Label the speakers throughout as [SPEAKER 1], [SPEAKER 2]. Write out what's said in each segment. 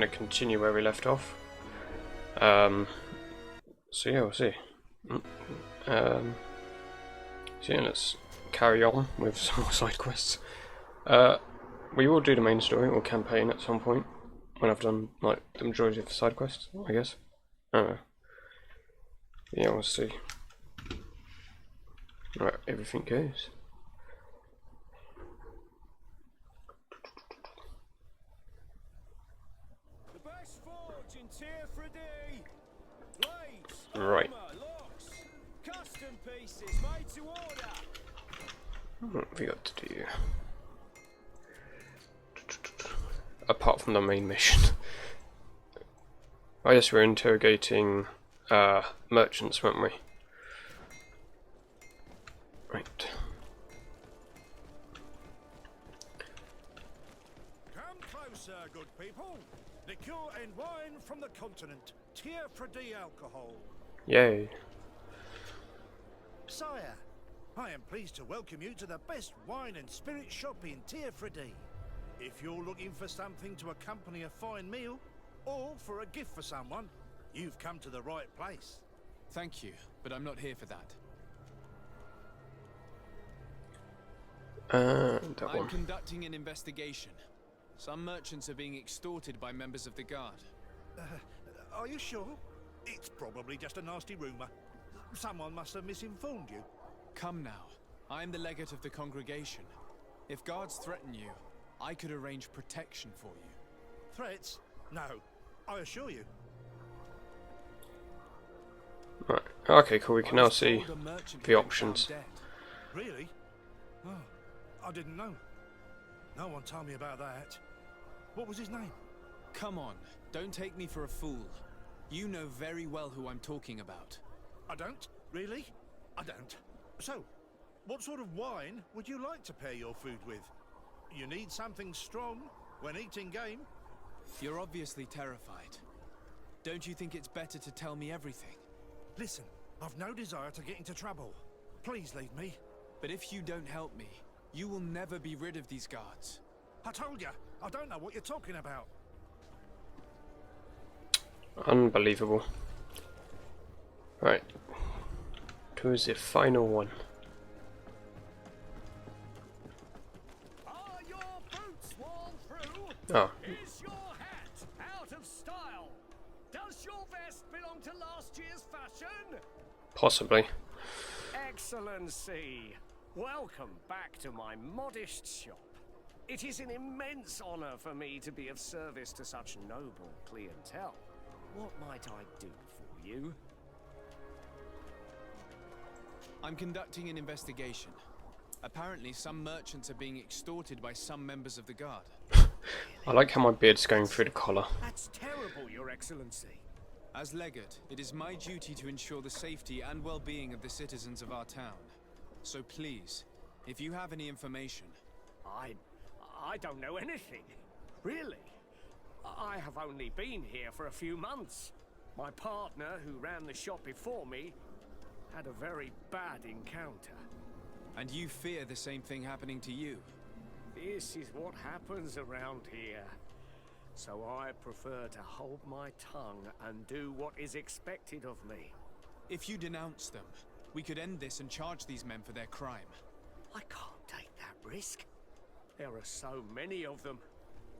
[SPEAKER 1] going to continue where we left off. So yeah, we'll see. So yeah, let's carry on with some more side quests. We will do the main story or campaign at some point when I've done like the majority of the side quests, I guess. Yeah, we'll see. Right, everything goes. Right. What have we got to do? Apart from the main mission. I guess we're interrogating merchants, weren't we? Right.
[SPEAKER 2] Come closer, good people. Liqueur and wine from the continent. Tier for D alcohol.
[SPEAKER 1] Yay.
[SPEAKER 2] Sire, I am pleased to welcome you to the best wine and spirit shop in Tier for D. If you're looking for something to accompany a fine meal, or for a gift for someone, you've come to the right place.
[SPEAKER 3] Thank you, but I'm not here for that.
[SPEAKER 1] I'm
[SPEAKER 3] conducting an investigation. Some merchants are being extorted by members of the guard.
[SPEAKER 2] Are you sure? It's probably just a nasty rumor. Someone must have misinformed you.
[SPEAKER 3] Come now. I am the legate of the congregation. If guards threaten you, I could arrange protection for you.
[SPEAKER 2] Threats? No, I assure you.
[SPEAKER 1] Right. Okay, cool. We can now see the options.
[SPEAKER 2] Really? Oh, I didn't know. No one told me about that. What was his name?
[SPEAKER 3] Come on, don't take me for a fool. You know very well who I'm talking about.
[SPEAKER 2] I don't? Really? I don't. So, what sort of wine would you like to pair your food with? You need something strong when eating game?
[SPEAKER 3] You're obviously terrified. Don't you think it's better to tell me everything?
[SPEAKER 2] Listen, I've no desire to get into trouble. Please leave me.
[SPEAKER 3] But if you don't help me, you will never be rid of these guards.
[SPEAKER 2] I told you, I don't know what you're talking about.
[SPEAKER 1] Unbelievable. Right. To the final one.
[SPEAKER 4] Are your boots worn through?
[SPEAKER 1] Oh.
[SPEAKER 4] Is your hat out of style? Does your vest belong to last year's fashion?
[SPEAKER 1] Possibly.
[SPEAKER 4] Excellency, welcome back to my modest shop. It is an immense honor for me to be of service to such noble clientele. What might I do for you?
[SPEAKER 3] I'm conducting an investigation. Apparently, some merchants are being extorted by some members of the guard.
[SPEAKER 1] I like how my beard's going through the collar.
[SPEAKER 4] That's terrible, Your Excellency.
[SPEAKER 3] As legate, it is my duty to ensure the safety and well-being of the citizens of our town. So please, if you have any information...
[SPEAKER 4] I don't know anything. Really. I have only been here for a few months. My partner, who ran the shop before me, had a very bad encounter.
[SPEAKER 3] And you fear the same thing happening to you?
[SPEAKER 4] This is what happens around here. So I prefer to hold my tongue and do what is expected of me.
[SPEAKER 3] If you denounce them, we could end this and charge these men for their crime.
[SPEAKER 4] I can't take that risk. There are so many of them.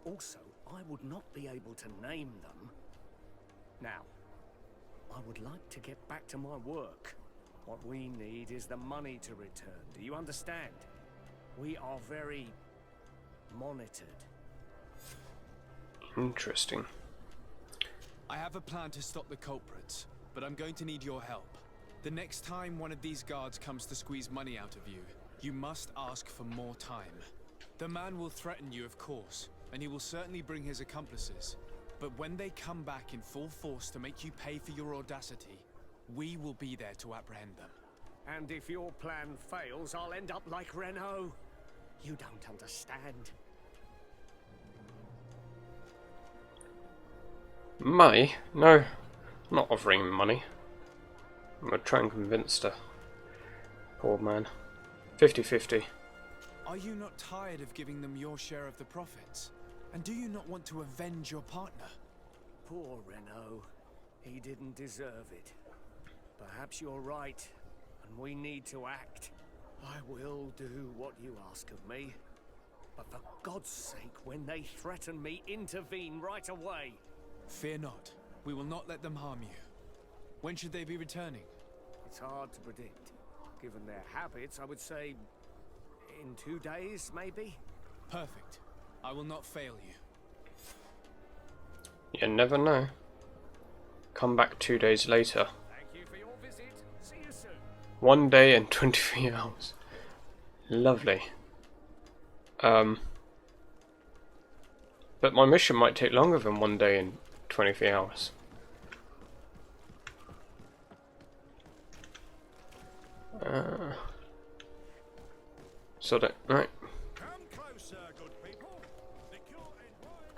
[SPEAKER 4] Also, I would not be able to name them. Now, I would like to get back to my work. What we need is the money to return. Do you understand? We are very monitored.
[SPEAKER 1] Interesting.
[SPEAKER 3] I have a plan to stop the culprits, but I'm going to need your help. The next time one of these guards comes to squeeze money out of you, you must ask for more time. The man will threaten you, of course, and he will certainly bring his accomplices. But when they come back in full force to make you pay for your audacity, we will be there to apprehend them.
[SPEAKER 4] And if your plan fails, I'll end up like Renault. You don't understand.
[SPEAKER 1] Money? No. I'm not offering him money. I'm gonna try and convince the poor man. 50-50.
[SPEAKER 3] Are you not tired of giving them your share of the profits? And do you not want to avenge your partner?
[SPEAKER 4] Poor Renault. He didn't deserve it. Perhaps you're right, and we need to act. I will do what you ask of me. But for God's sake, when they threaten me, intervene right away.
[SPEAKER 3] Fear not. We will not let them harm you. When should they be returning?
[SPEAKER 4] It's hard to predict. Given their habits, I would say in 2 days, maybe?
[SPEAKER 3] Perfect. I will not fail you.
[SPEAKER 1] You never know. Come back 2 days later.
[SPEAKER 4] Thank you for your visit. See you soon.
[SPEAKER 1] 1 day and 23 hours. Lovely. But my mission might take longer than 1 day and 23 hours. So that, right.
[SPEAKER 2] Come closer, good people. Liquor and wine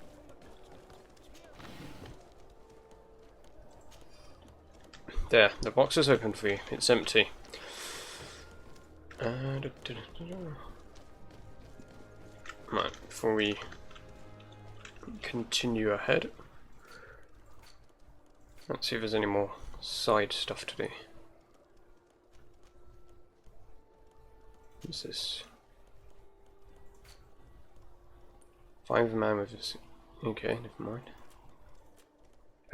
[SPEAKER 2] from the
[SPEAKER 1] There, the box is open for you. It's empty. Right, before we continue ahead, let's see if there's any more side stuff to do. What's this? Find the man with this. Okay, never mind.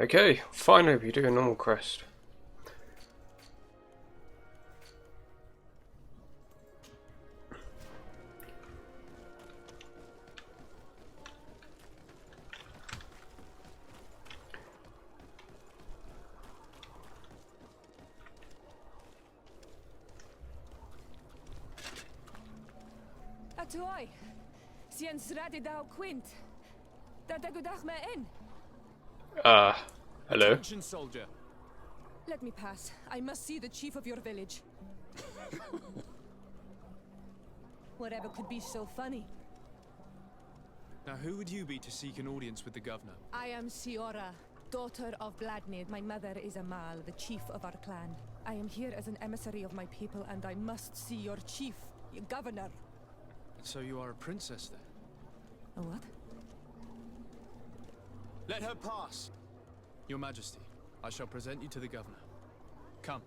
[SPEAKER 1] Okay, finally we do a normal quest.
[SPEAKER 5] Atuai, sien sradi dau quint. Dada gudach me in.
[SPEAKER 1] Hello?
[SPEAKER 3] Attention, soldier.
[SPEAKER 5] Let me pass. I must see the chief of your village. Whatever could be so funny.
[SPEAKER 3] Now, who would you be to seek an audience with the governor?
[SPEAKER 5] I am Siora, daughter of Bladnid. My mother is Amal, the chief of our clan. I am here as an emissary of my people, and I must see your chief, your governor.
[SPEAKER 3] So you are a princess, then?
[SPEAKER 5] A what?
[SPEAKER 3] Let her pass! Your Majesty, I shall present you to the governor. Come.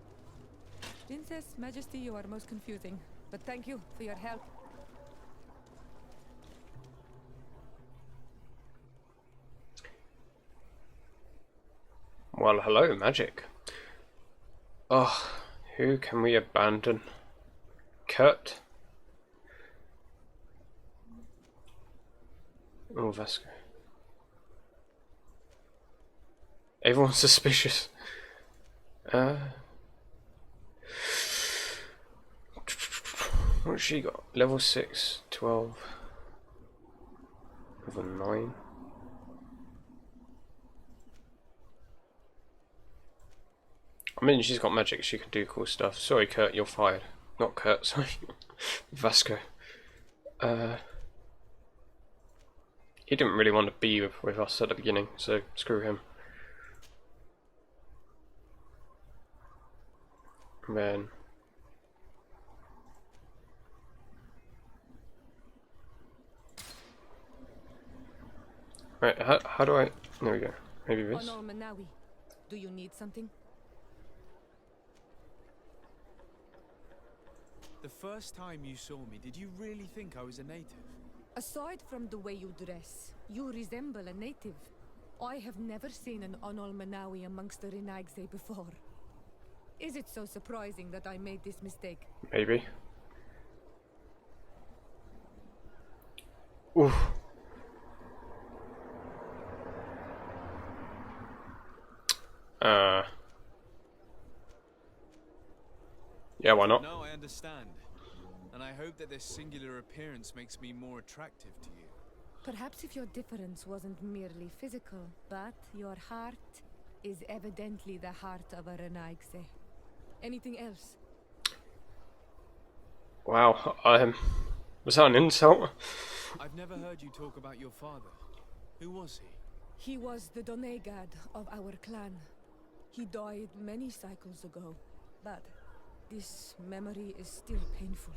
[SPEAKER 5] Princess, Majesty, you are most confusing. But thank you for your help.
[SPEAKER 1] Well, hello, magic. Oh, who can we abandon? Kurt? Oh, Vasco. Everyone's suspicious. What's she got? Level 6, 12. Level 9. I mean, she's got magic, she can do cool stuff. Sorry, Kurt, you're fired. Not Kurt, sorry. Vasco. He didn't really want to be with us at the beginning, so screw him. And then... Right, how do I... There we go. Maybe this?
[SPEAKER 5] Honor Manawi, do you need something?
[SPEAKER 3] The first time you saw me, did you really think I was a native?
[SPEAKER 5] Aside from the way you dress, you resemble a native. I have never seen an Onol Manawi amongst the Renagse before. Is it so surprising that I made this mistake?
[SPEAKER 1] Maybe. Oof. Yeah, why not?
[SPEAKER 3] No, I understand. And I hope that this singular appearance makes me more attractive to you.
[SPEAKER 5] Perhaps if your difference wasn't merely physical, but your heart is evidently the heart of a Renagse. Anything else?
[SPEAKER 1] Wow, was that an insult?
[SPEAKER 3] I've never heard you talk about your father. Who was he?
[SPEAKER 5] He was the Donegad of our clan. He died many cycles ago, but this memory is still painful.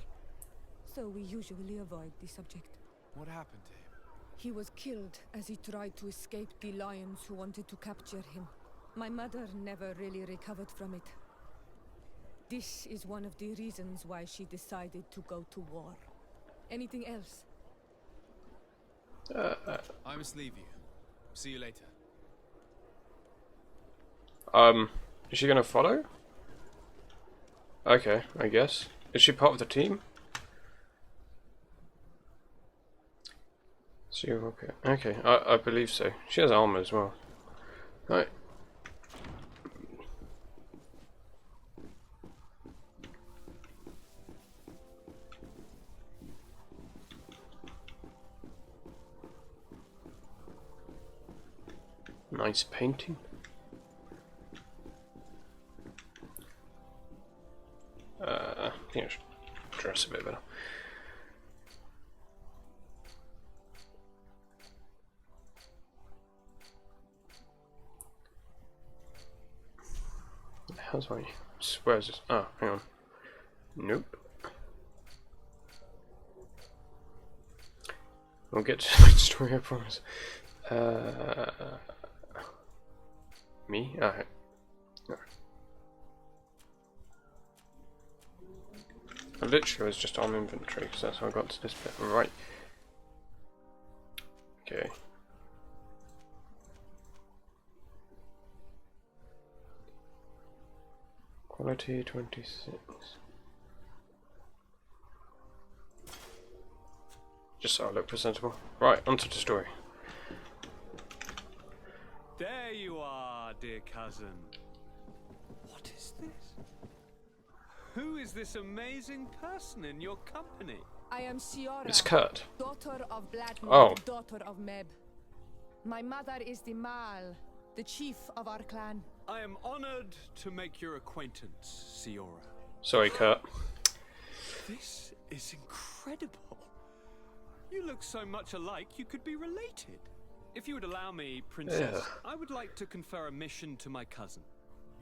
[SPEAKER 5] So we usually avoid the subject.
[SPEAKER 3] What happened to him?
[SPEAKER 5] He was killed as he tried to escape the lions who wanted to capture him. My mother never really recovered from it. This is one of the reasons why she decided to go to war. Anything else?
[SPEAKER 3] I must leave you. See you later.
[SPEAKER 1] Is she gonna follow? Okay, I guess. Is she part of the team? See, okay. Okay, I believe so. She has armor as well. Right. Nice painting. I think I should dress a bit better. How's my... Where is this? Oh, hang on. Nope. We'll get to the story, I promise. Me? Okay. No. I literally was just on inventory because that's how I got to this bit. Right. Okay. Quality 26. Just so I look presentable. Right, onto the story.
[SPEAKER 3] There you are, dear cousin. What is this? Who is this amazing person in your company?
[SPEAKER 5] I am Shiora,
[SPEAKER 1] It's Kurt.
[SPEAKER 5] daughter of Black
[SPEAKER 1] Oh.
[SPEAKER 5] Meb, daughter of Meb. My mother is the Mal, the chief of our clan.
[SPEAKER 3] I am honored to make your acquaintance, Shiora.
[SPEAKER 1] Sorry, Kurt.
[SPEAKER 3] This is incredible. You look so much alike you could be related. If you would allow me, Princess, I would like to confer a mission to my cousin.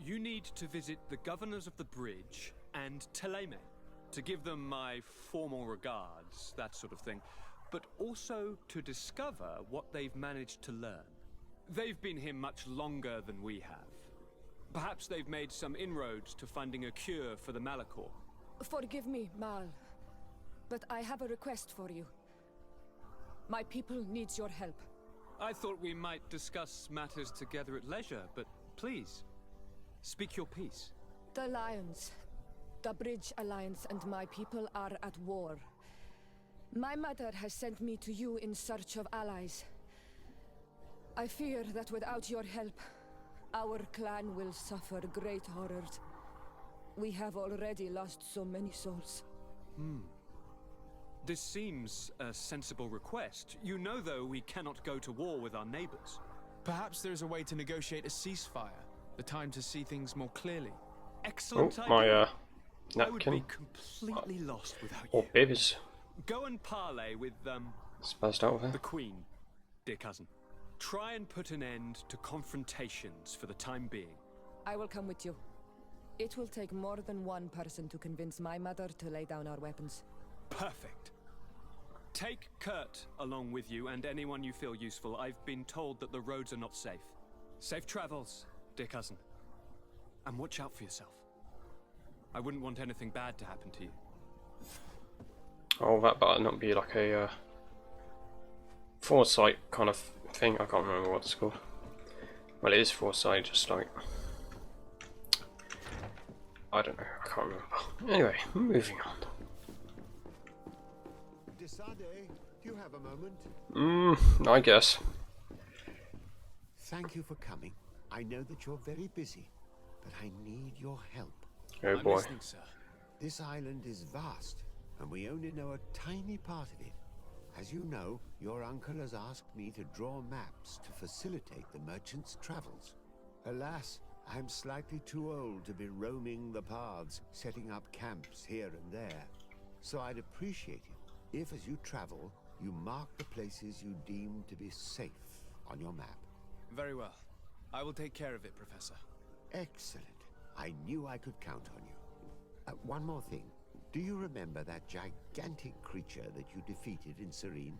[SPEAKER 3] You need to visit the governors of the bridge and Teleme to give them my formal regards, that sort of thing, but also to discover what they've managed to learn. They've been here much longer than we have. Perhaps they've made some inroads to finding a cure for the Malachor.
[SPEAKER 5] Forgive me, Mal, but I have a request for you. My people needs your help.
[SPEAKER 3] I thought we might discuss matters together at leisure, but please, speak your piece.
[SPEAKER 5] The Lions, the Bridge Alliance and my people are at war. My mother has sent me to you in search of allies. I fear that without your help, our clan will suffer great horrors. We have already lost so many souls.
[SPEAKER 3] This seems a sensible request. You know, though, we cannot go to war with our neighbors.
[SPEAKER 6] Perhaps there's a way to negotiate a ceasefire. The time to see things more clearly.
[SPEAKER 3] Excellent
[SPEAKER 1] Oh, my
[SPEAKER 3] idea. I would be
[SPEAKER 1] napkin.
[SPEAKER 3] completely lost without
[SPEAKER 1] Or
[SPEAKER 3] you.
[SPEAKER 1] babies.
[SPEAKER 3] Go and parley with
[SPEAKER 1] Spazzed out of
[SPEAKER 3] the
[SPEAKER 1] her.
[SPEAKER 3] Queen, dear cousin. Try and put an end to confrontations for the time being.
[SPEAKER 5] I will come with you. It will take more than one person to convince my mother to lay down our weapons.
[SPEAKER 3] Perfect. Take Kurt along with you and anyone you feel useful. I've been told that the roads are not safe. Safe travels, dear cousin. And watch out for yourself. I wouldn't want anything bad to happen to you.
[SPEAKER 1] Oh, that better not be like a foresight kind of thing. I can't remember what it's called. Well, it is foresight, just like... I don't know, I can't remember. Anyway, moving on.
[SPEAKER 7] Desade, do you have a moment?
[SPEAKER 1] I guess.
[SPEAKER 7] Thank you for coming. I know that you're very busy, but I need your help.
[SPEAKER 1] Oh
[SPEAKER 3] I'm
[SPEAKER 1] boy.
[SPEAKER 3] listening, sir.
[SPEAKER 7] This island is vast, and we only know a tiny part of it. As you know, your uncle has asked me to draw maps to facilitate the merchant's travels. Alas, I'm slightly too old to be roaming the paths, setting up camps here and there. So I'd appreciate it if, as you travel, you mark the places you deem to be safe on your map.
[SPEAKER 6] Very well. I will take care of it, Professor.
[SPEAKER 7] Excellent. I knew I could count on you. One more thing. Do you remember that gigantic creature that you defeated in Serene?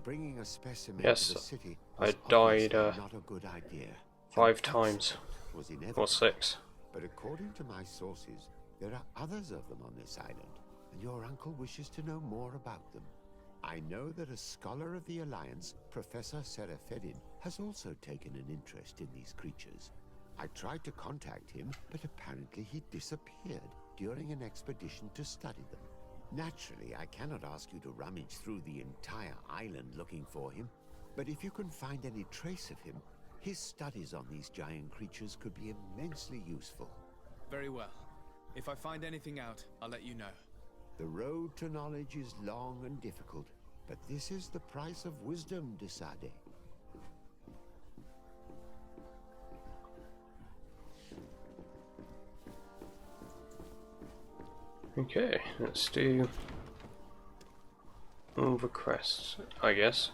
[SPEAKER 7] Bringing a specimen
[SPEAKER 1] Yes,
[SPEAKER 7] to the city
[SPEAKER 1] I
[SPEAKER 7] was
[SPEAKER 1] died
[SPEAKER 7] obviously not a good idea.
[SPEAKER 1] 5
[SPEAKER 7] An
[SPEAKER 1] times,
[SPEAKER 7] accident was inevitable.
[SPEAKER 1] or 6.
[SPEAKER 7] But according to my sources, there are others of them on this island, and your uncle wishes to know more about them. I know that a scholar of the Alliance, Professor Serafedin, has also taken an interest in these creatures. I tried to contact him, but apparently he disappeared during an expedition to study them. Naturally, I cannot ask you to rummage through the entire island looking for him, but if you can find any trace of him, his studies on these giant creatures could be immensely useful.
[SPEAKER 3] Very well. If I find anything out, I'll let you know.
[SPEAKER 7] The road to knowledge is long and difficult, but this is the price of wisdom, Desade.
[SPEAKER 1] Okay, let's do all the quests, I guess.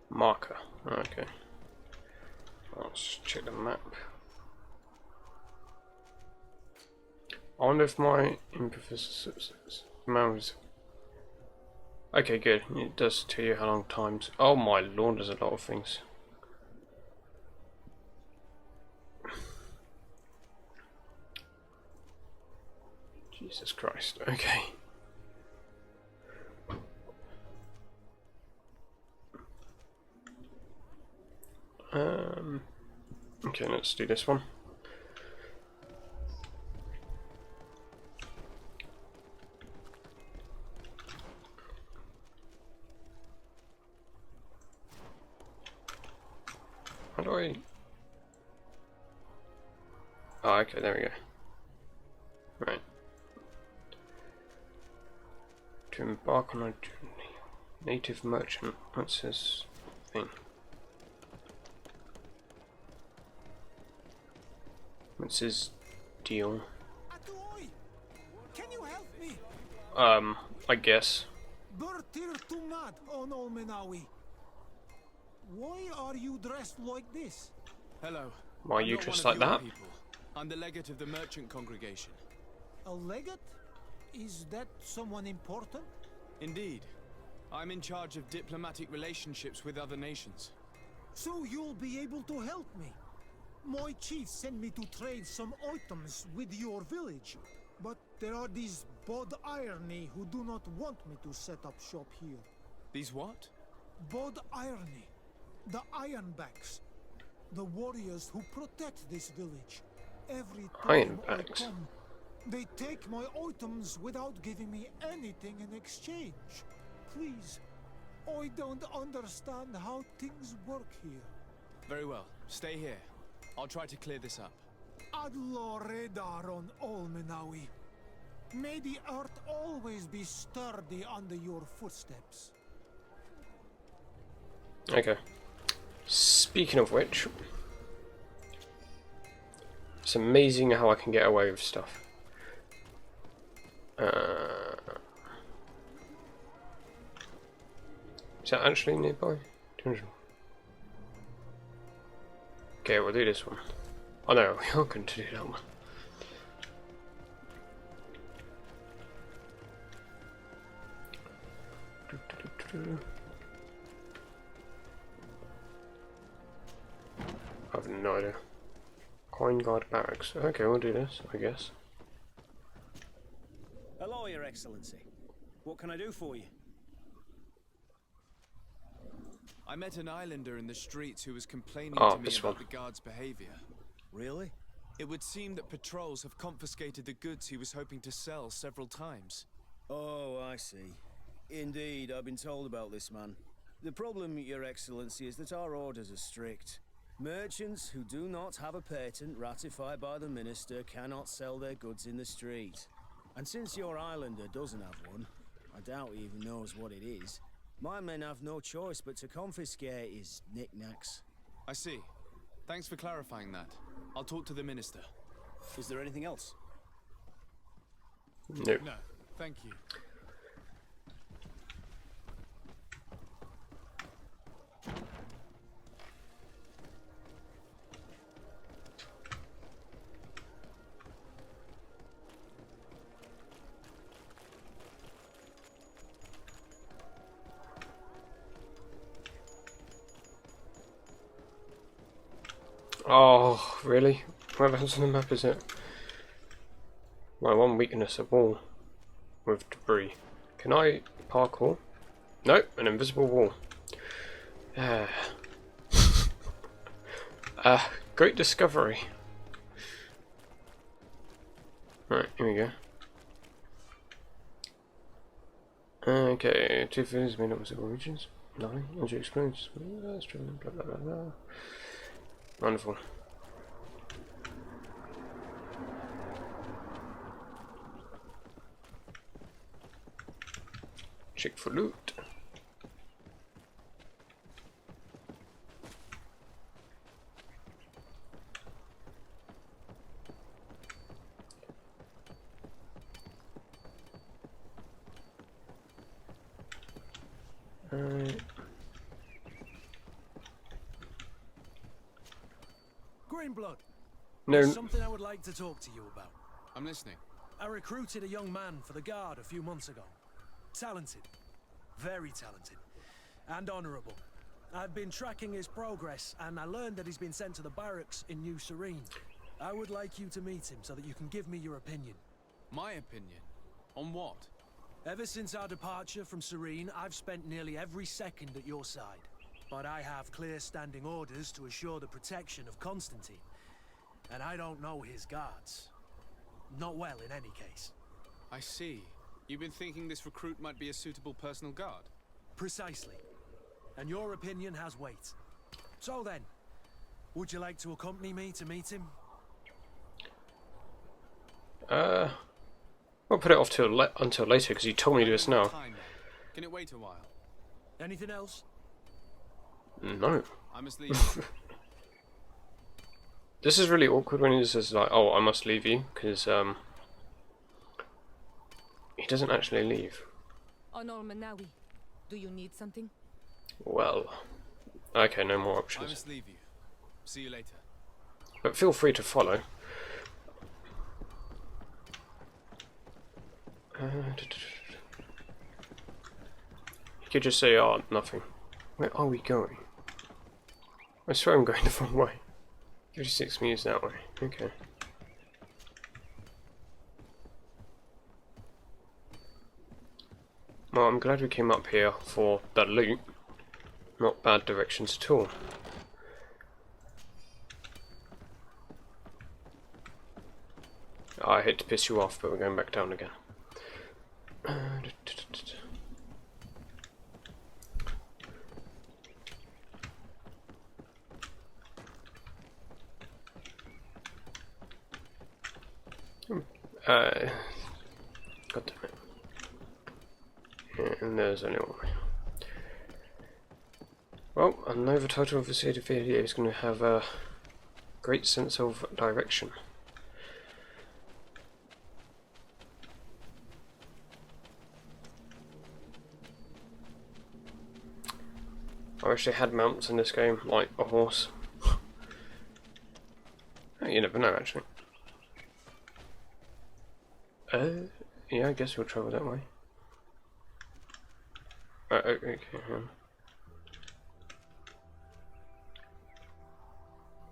[SPEAKER 1] Marker, okay. Let's check the map. I wonder if my mouse. Okay, good. It does tell you how long times. Oh my lord, there's a lot of things. Jesus Christ. Okay. Okay, let's do this one. How do I... Oh, okay, there we go. Right. To embark on a journey. Native merchant. What's his thing? What's his deal?
[SPEAKER 2] Atuoi! Can you help me?
[SPEAKER 1] I guess.
[SPEAKER 2] Bertir Tumad on Olmenawi. Why are you dressed like this?
[SPEAKER 3] Hello.
[SPEAKER 1] Why are
[SPEAKER 3] I'm
[SPEAKER 1] you
[SPEAKER 3] not
[SPEAKER 1] dressed
[SPEAKER 3] one of
[SPEAKER 1] like
[SPEAKER 3] your
[SPEAKER 1] that?
[SPEAKER 3] people. I'm the legate of the merchant congregation.
[SPEAKER 2] A legate? Is that someone important?
[SPEAKER 3] Indeed. I'm in charge of diplomatic relationships with other nations.
[SPEAKER 2] So you'll be able to help me. My chief sent me to trade some items with your village, but there are these Bod Irony who do not want me to set up shop here.
[SPEAKER 3] These what?
[SPEAKER 2] Bod Irony, the Ironbacks, the warriors who protect this village. Every time I
[SPEAKER 1] Ironbacks?
[SPEAKER 2] come, they take my items without giving me anything in exchange. Please, I don't understand how things work here.
[SPEAKER 3] Very well. Stay here. I'll try to clear this up.
[SPEAKER 2] Adlo Redar on Olmenawi. May the earth always be sturdy under your footsteps.
[SPEAKER 1] Okay. Speaking of which, it's amazing how I can get away with stuff. Is that actually nearby? 200. Okay, we'll do this one. Oh no, we are going to do that one. I have no idea. Coin Guard Barracks. Okay, we'll do this, I guess.
[SPEAKER 8] Hello, Your Excellency. What can I do for you?
[SPEAKER 3] I met an islander in the streets who was complaining
[SPEAKER 1] Oh,
[SPEAKER 3] to me
[SPEAKER 1] this
[SPEAKER 3] about
[SPEAKER 1] one.
[SPEAKER 3] the guard's behavior.
[SPEAKER 8] Really?
[SPEAKER 3] It would seem that patrols have confiscated the goods he was hoping to sell several times.
[SPEAKER 8] Oh, I see. Indeed, I've been told about this man. The problem, Your Excellency, is that our orders are strict. Merchants who do not have a patent ratified by the minister cannot sell their goods in the street. And since your islander doesn't have one, I doubt he even knows what it is, my men have no choice but to confiscate his knickknacks.
[SPEAKER 3] I see. Thanks for clarifying that. I'll talk to the minister.
[SPEAKER 8] Is there anything else?
[SPEAKER 1] No.
[SPEAKER 3] No, thank you.
[SPEAKER 1] Oh, really? Whereabouts on the map is it? My one weakness, a wall with debris. Can I parkour? Nope, an invisible wall. Great discovery. Right, here we go. Okay, two foods made up of several regions. Nothing. Energy explodes. Blah blah blah blah. Wonderful. Check for loot.
[SPEAKER 9] Greenblood,
[SPEAKER 1] No.
[SPEAKER 9] there's something I would like to talk to you about.
[SPEAKER 3] I'm listening.
[SPEAKER 9] I recruited a young man for the guard a few months ago. Talented. Very talented. And honourable. I've been tracking his progress, and I learned that he's been sent to the barracks in New Serene. I would like you to meet him so that you can give me your opinion.
[SPEAKER 3] My opinion? On what?
[SPEAKER 9] Ever since our departure from Serene, I've spent nearly every second at your side. But I have clear standing orders to assure the protection of Constantine. And I don't know his guards. Not well, in any case.
[SPEAKER 3] I see. You've been thinking this recruit might be a suitable personal guard?
[SPEAKER 9] Precisely. And your opinion has weight. So then, would you like to accompany me to meet him?
[SPEAKER 1] We'll put it off until later because you told me to do this now.
[SPEAKER 3] Time, then. Can it wait a while?
[SPEAKER 9] Anything else?
[SPEAKER 1] No.
[SPEAKER 3] I must leave.
[SPEAKER 1] This is really awkward when he says like, "Oh, I must leave you," because he doesn't actually leave.
[SPEAKER 5] Anol Manawi, do you need something?
[SPEAKER 1] Well, okay, no more
[SPEAKER 3] I
[SPEAKER 1] options.
[SPEAKER 3] must leave you. See you later.
[SPEAKER 1] But feel free to follow. You could just say, "Oh, nothing." Where are we going? I swear I'm going the wrong way. 56 meters that way. Okay. Well, I'm glad we came up here for the loot. Not bad directions at all. I hate to piss you off, but we're going back down again. God damn it. Yeah, and there's only one way. Well, I know the title of this video is going to have a great sense of direction. I wish they had mounts in this game, like a horse. You never know, actually. Yeah, I guess we'll travel that way. Okay.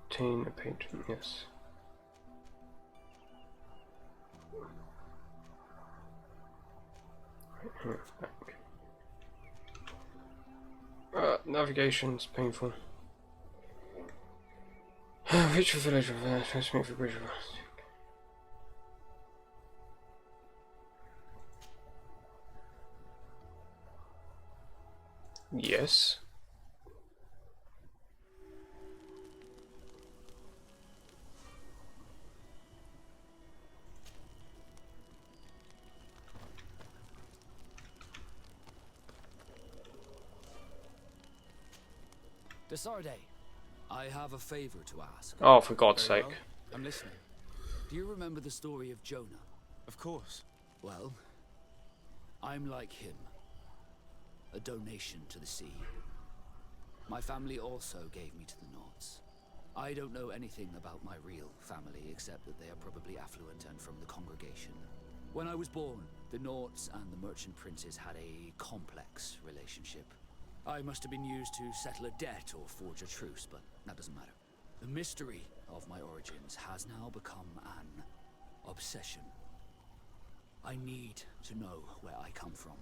[SPEAKER 1] Obtain a patron, yes. Right here, back. Navigation's painful. Reach the village of first meet for bridge of Yes.
[SPEAKER 10] Desarde, I have a favor to ask.
[SPEAKER 1] Oh, for God's
[SPEAKER 3] Very
[SPEAKER 1] sake.
[SPEAKER 3] well. I'm listening.
[SPEAKER 10] Do you remember the story of Jonah?
[SPEAKER 3] Of course.
[SPEAKER 10] Well, I'm like him. A donation to the sea. My family also gave me to the Nords. I don't know anything about my real family, except that they are probably affluent and from the congregation. When I was born, the Nords and the merchant princes had a complex relationship. I must have been used to settle a debt or forge a truce, but that doesn't matter. The mystery of my origins has now become an obsession. I need to know where I come from.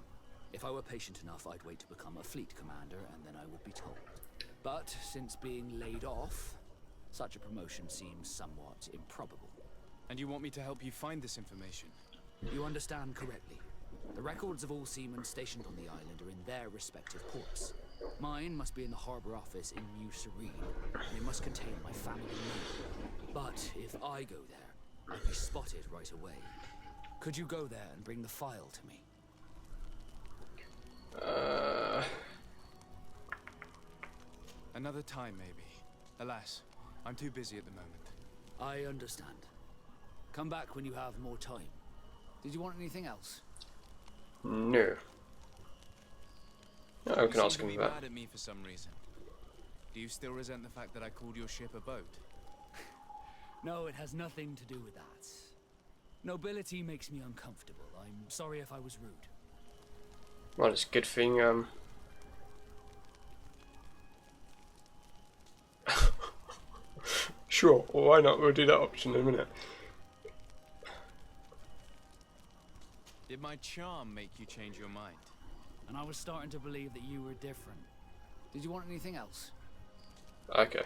[SPEAKER 10] If I were patient enough, I'd wait to become a fleet commander, and then I would be told. But since being laid off, such a promotion seems somewhat improbable.
[SPEAKER 6] And you want me to help you find this information?
[SPEAKER 10] You understand correctly. The records of all seamen stationed on the island are in their respective ports. Mine must be in the harbor office in New Serene, and it must contain my family name. But if I go there, I'd be spotted right away. Could you go there and bring the file to me?
[SPEAKER 6] Another time, maybe. Alas, I'm too busy at the moment.
[SPEAKER 10] I understand. Come back when you have more time. Did you want anything else?
[SPEAKER 1] No. No, I
[SPEAKER 6] You
[SPEAKER 1] can
[SPEAKER 6] seem
[SPEAKER 1] ask
[SPEAKER 6] to
[SPEAKER 1] him
[SPEAKER 6] be
[SPEAKER 1] that.
[SPEAKER 6] mad at me for some reason. Do you still resent the fact that I called your ship a boat?
[SPEAKER 10] No, it has nothing to do with that. Nobility makes me uncomfortable. I'm sorry if I was rude.
[SPEAKER 1] Well, it's a good thing, Sure, why not? We'll do that option in a minute.
[SPEAKER 6] Did my charm make you change your mind?
[SPEAKER 10] And I was starting to believe that you were different. Did you want anything else?
[SPEAKER 1] Okay.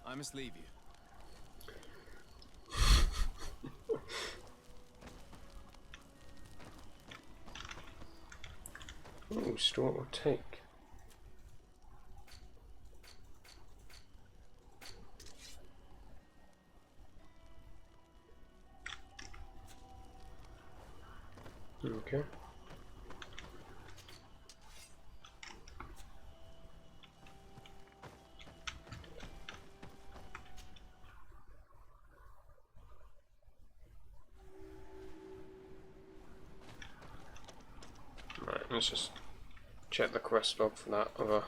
[SPEAKER 6] I must leave you.
[SPEAKER 1] Ooh, store or take. Okay. Right, let's just check the quest log for that other.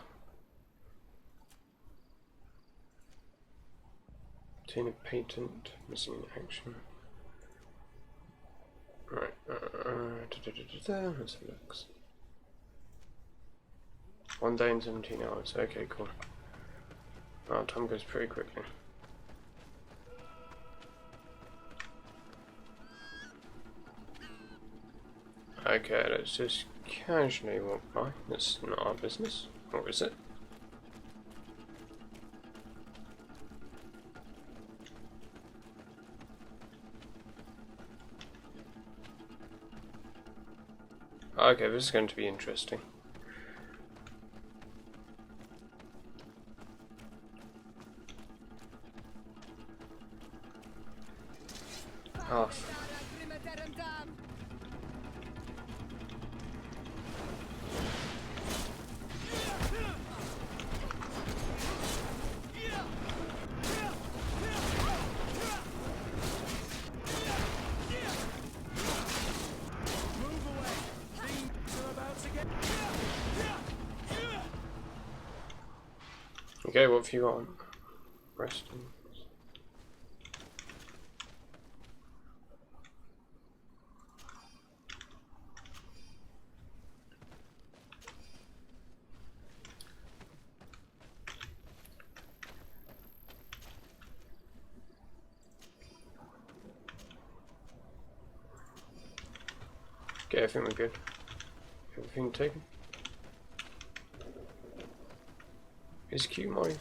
[SPEAKER 1] Obtain a patent, missing in action. Right, let's have a look. 1 day and 17 hours, okay, cool. Wow, time goes pretty quickly. Okay, let's just casually walk by. That's not our business, or is it? Okay, this is going to be interesting. Half. Okay, what have you got? Resting. Okay, I think we're good. Everything taken? Is Q mine?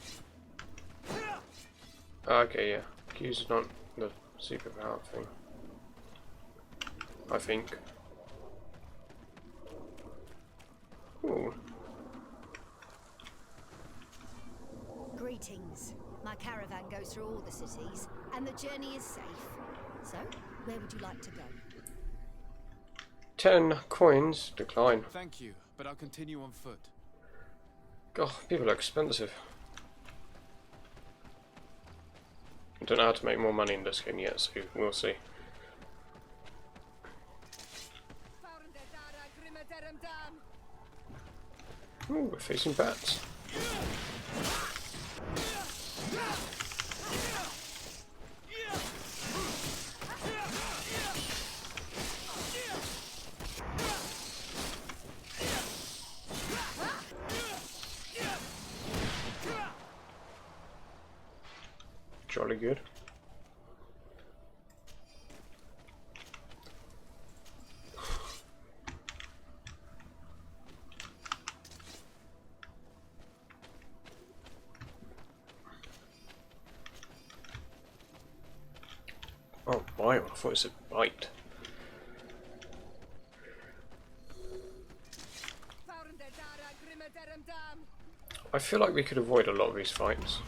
[SPEAKER 1] Okay, yeah. Q's not the superpower thing. I think. Ooh.
[SPEAKER 11] Greetings. My caravan goes through all the cities, and the journey is safe. So, where would you like to go?
[SPEAKER 1] 10 coins, decline.
[SPEAKER 6] Thank you, but I'll continue on foot.
[SPEAKER 1] God, people are expensive. I don't know how to make more money in this game yet, so we'll see. Ooh, we're facing bats. Jolly good. Oh, bile. I thought it said bite. I feel like we could avoid a lot of these fights.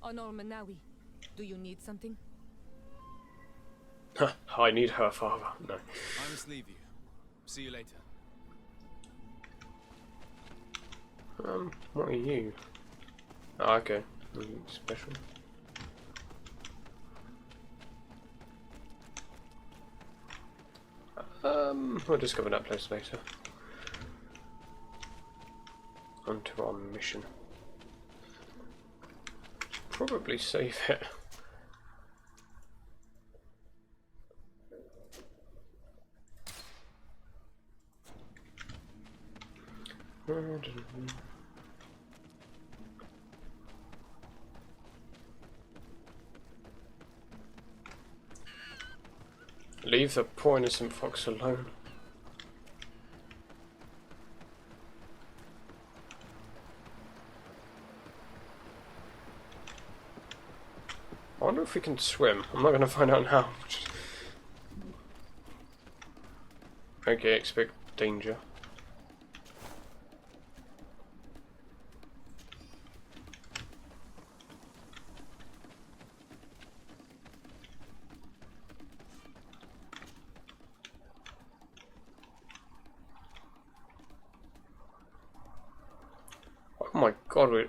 [SPEAKER 5] Honor Manawi, do you need something?
[SPEAKER 1] I need her father. No.
[SPEAKER 6] I must leave you. See you later.
[SPEAKER 1] What are you? Oh, okay. Nothing special. We'll discover that place later. On to our mission. Probably save it. Leave the poor innocent fox alone. I wonder if we can swim. I'm not going to find out now. Okay, expect danger. Oh my god, we...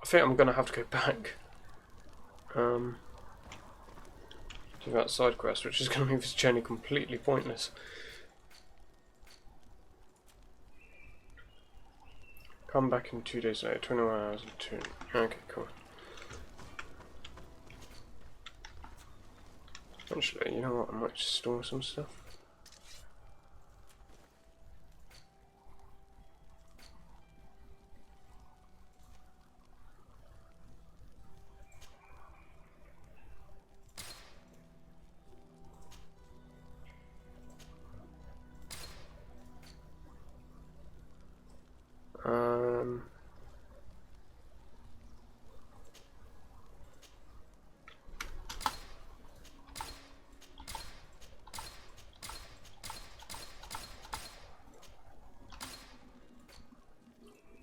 [SPEAKER 1] I think I'm gonna have to go back. Do that side quest, which is gonna make this journey completely pointless. Come back in 2 days later, 21 hours and 2. Okay, cool. Actually, you know what? I might just store some stuff.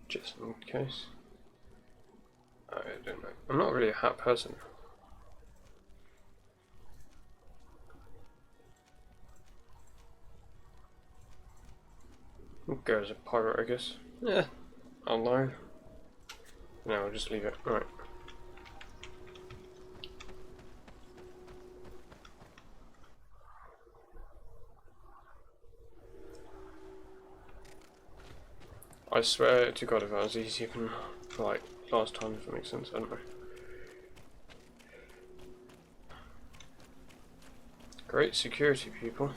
[SPEAKER 1] Just in case. I don't know. I'm not really a hat person. I'll go as a pirate, I guess. Yeah, I'll know. No, I'll just leave it. Right. I swear to God, if that was easier than like last time, if it makes sense, I don't know. Great security, people.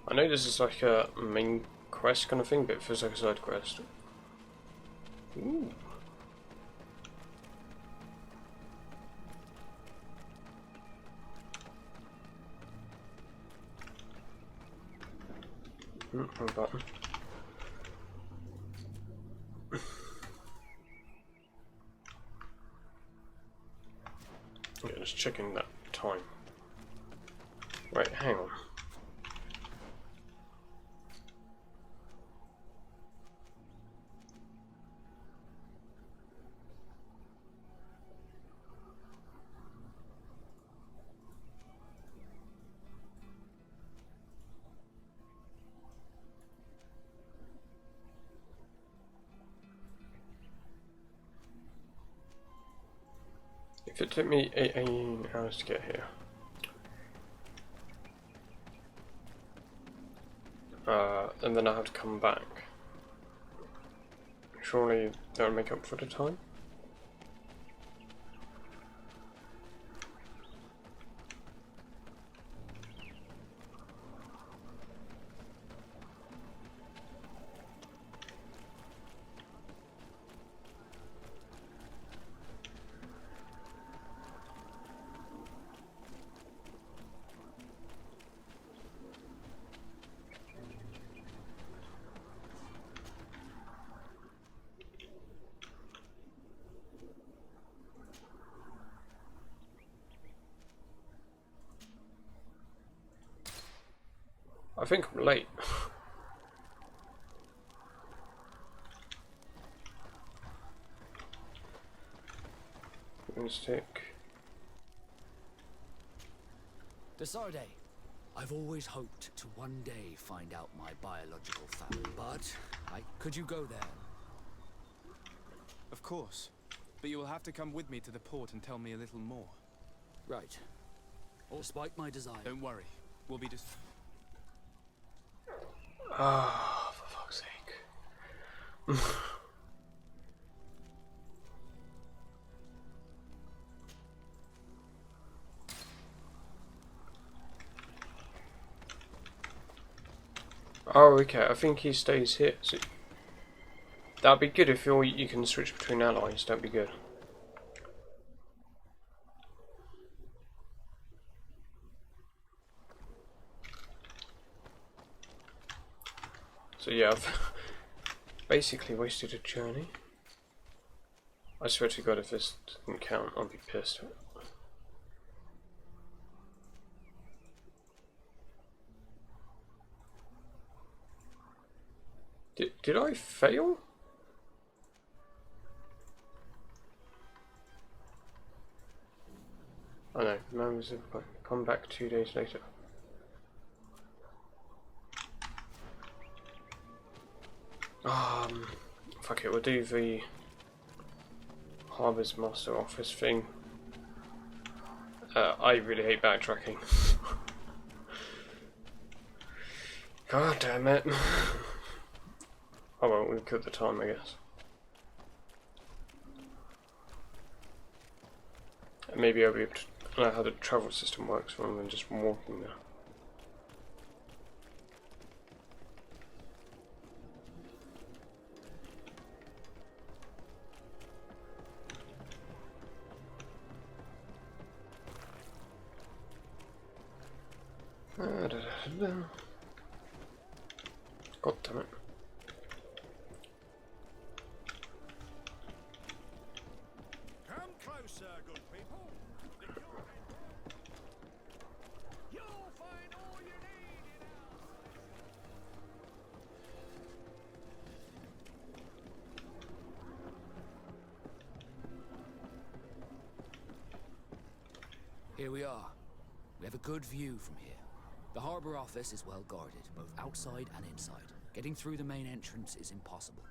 [SPEAKER 1] I know this is like a main quest kind of thing, but it feels like a side quest. Ooh. Wrong button. Okay, just checking that time. Right, hang on. If it took me 18 hours to get here, and then I have to come back, surely that would make up for the time? I think I'm late. Stick.
[SPEAKER 10] Desarde, I've always hoped to one day find out my biological family, but could you go there?
[SPEAKER 6] Of course. But you will have to come with me to the port and tell me a little more.
[SPEAKER 10] Right. Despite my desire.
[SPEAKER 6] Don't worry. We'll be just...
[SPEAKER 1] Ah, for fuck's sake. Oh, okay, I think he stays here. So that'd be good if you can switch between allies, that'd be good. So yeah, I've basically wasted a journey. I swear to God, if this didn't count, I'll be pissed. Did I fail? Oh no, members have come back 2 days later. Fuck it, we'll do the Harbour's Master Office thing. I really hate backtracking. God damn it. Oh well, we've killed the time, I guess. And maybe I'll be able to know how the travel system works rather than just walking there. God damn it.
[SPEAKER 2] Come closer, good people. You'll find all you need in
[SPEAKER 10] Here we are. We have a good view from here. The harbor office is well guarded, both outside and inside. Getting through the main entrance is impossible.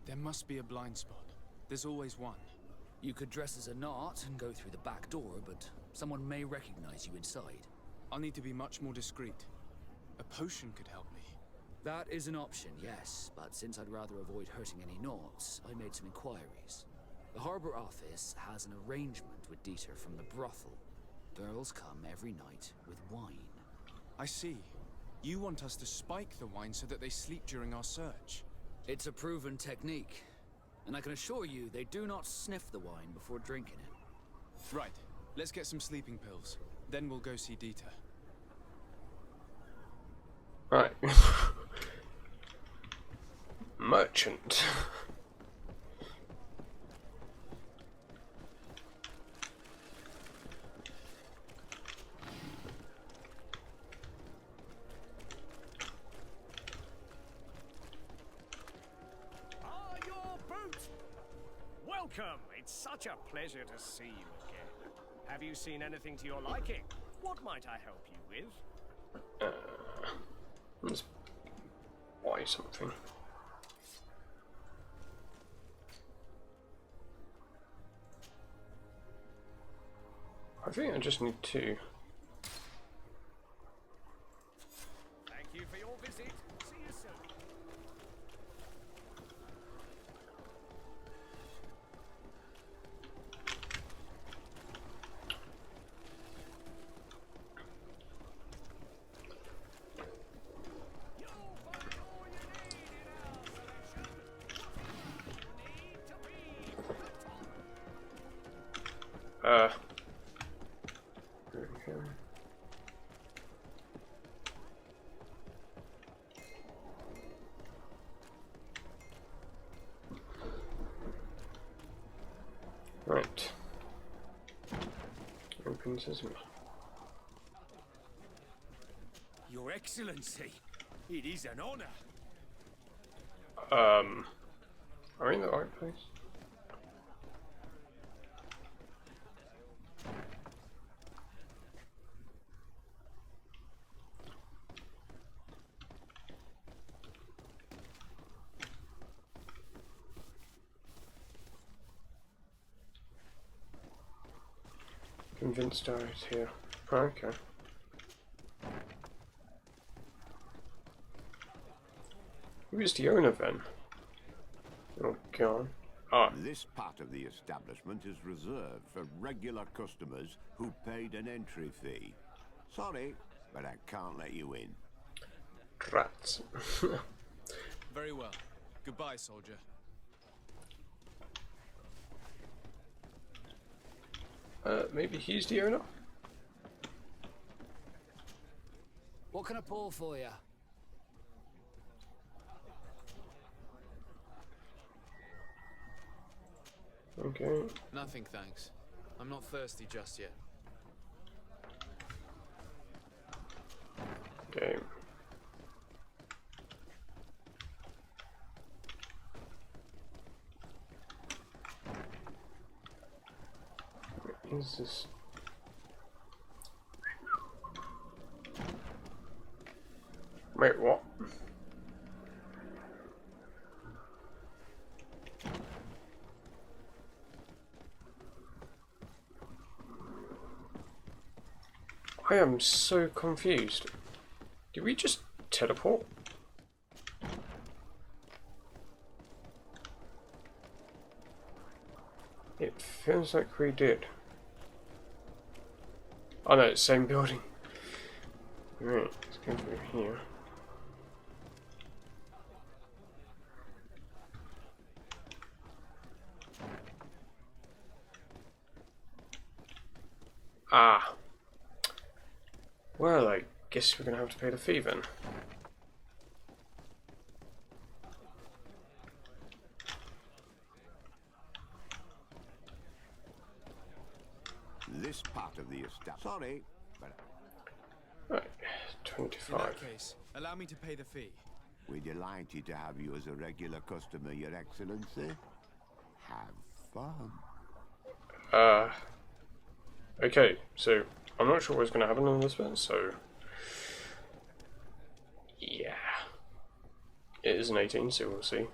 [SPEAKER 6] There must be a blind spot. There's always one.
[SPEAKER 10] You could dress as a knot and go through the back door, but someone may recognize you inside.
[SPEAKER 6] I'll need to be much more discreet. A potion could help me.
[SPEAKER 10] That is an option, yes, but since I'd rather avoid hurting any knots, I made some inquiries. The harbor office has an arrangement with Dieter from the brothel. Girls come every night with wine.
[SPEAKER 6] I see. You want us to spike the wine so that they sleep during our search.
[SPEAKER 10] It's a proven technique, and I can assure you they do not sniff the wine before drinking it.
[SPEAKER 6] Right. Let's get some sleeping pills. Then we'll go see Dieter.
[SPEAKER 1] Right. Merchant.
[SPEAKER 4] Welcome! It's such a pleasure to see you again. Have you seen anything to your liking? What might I help you with?
[SPEAKER 1] Let's buy something. I think I just need to.
[SPEAKER 4] Thank you for your visit. See you soon.
[SPEAKER 1] Okay. Right. Open sesame.
[SPEAKER 4] Your Excellency, it is an honor.
[SPEAKER 1] Are we in the right place? Convinced I was here. Okay. Who is the owner then? Oh god. Ah.
[SPEAKER 7] This part of the establishment is reserved for regular customers who paid an entry fee. Sorry, but I can't let you in.
[SPEAKER 1] Rats.
[SPEAKER 6] Very well. Goodbye, soldier.
[SPEAKER 1] Maybe he's the owner?
[SPEAKER 10] What can I pull for you?
[SPEAKER 1] Okay.
[SPEAKER 6] Nothing, thanks. I'm not thirsty just yet.
[SPEAKER 1] Okay. What is this? Wait, what? I am so confused. Did we just teleport? It feels like we did. Oh no, it's the same building. Right, let's go through here. Ah. Well, I guess we're gonna have to pay the fee then.
[SPEAKER 7] This part of the establishment. Sorry, but
[SPEAKER 1] Right,
[SPEAKER 6] In
[SPEAKER 1] 25.
[SPEAKER 6] that case, allow me to pay the fee.
[SPEAKER 7] we're delighted to have you as a regular customer, Your Excellency. Have fun.
[SPEAKER 1] Okay, so I'm not sure what's going to happen on this bit, so yeah, it is an 18, so we'll see.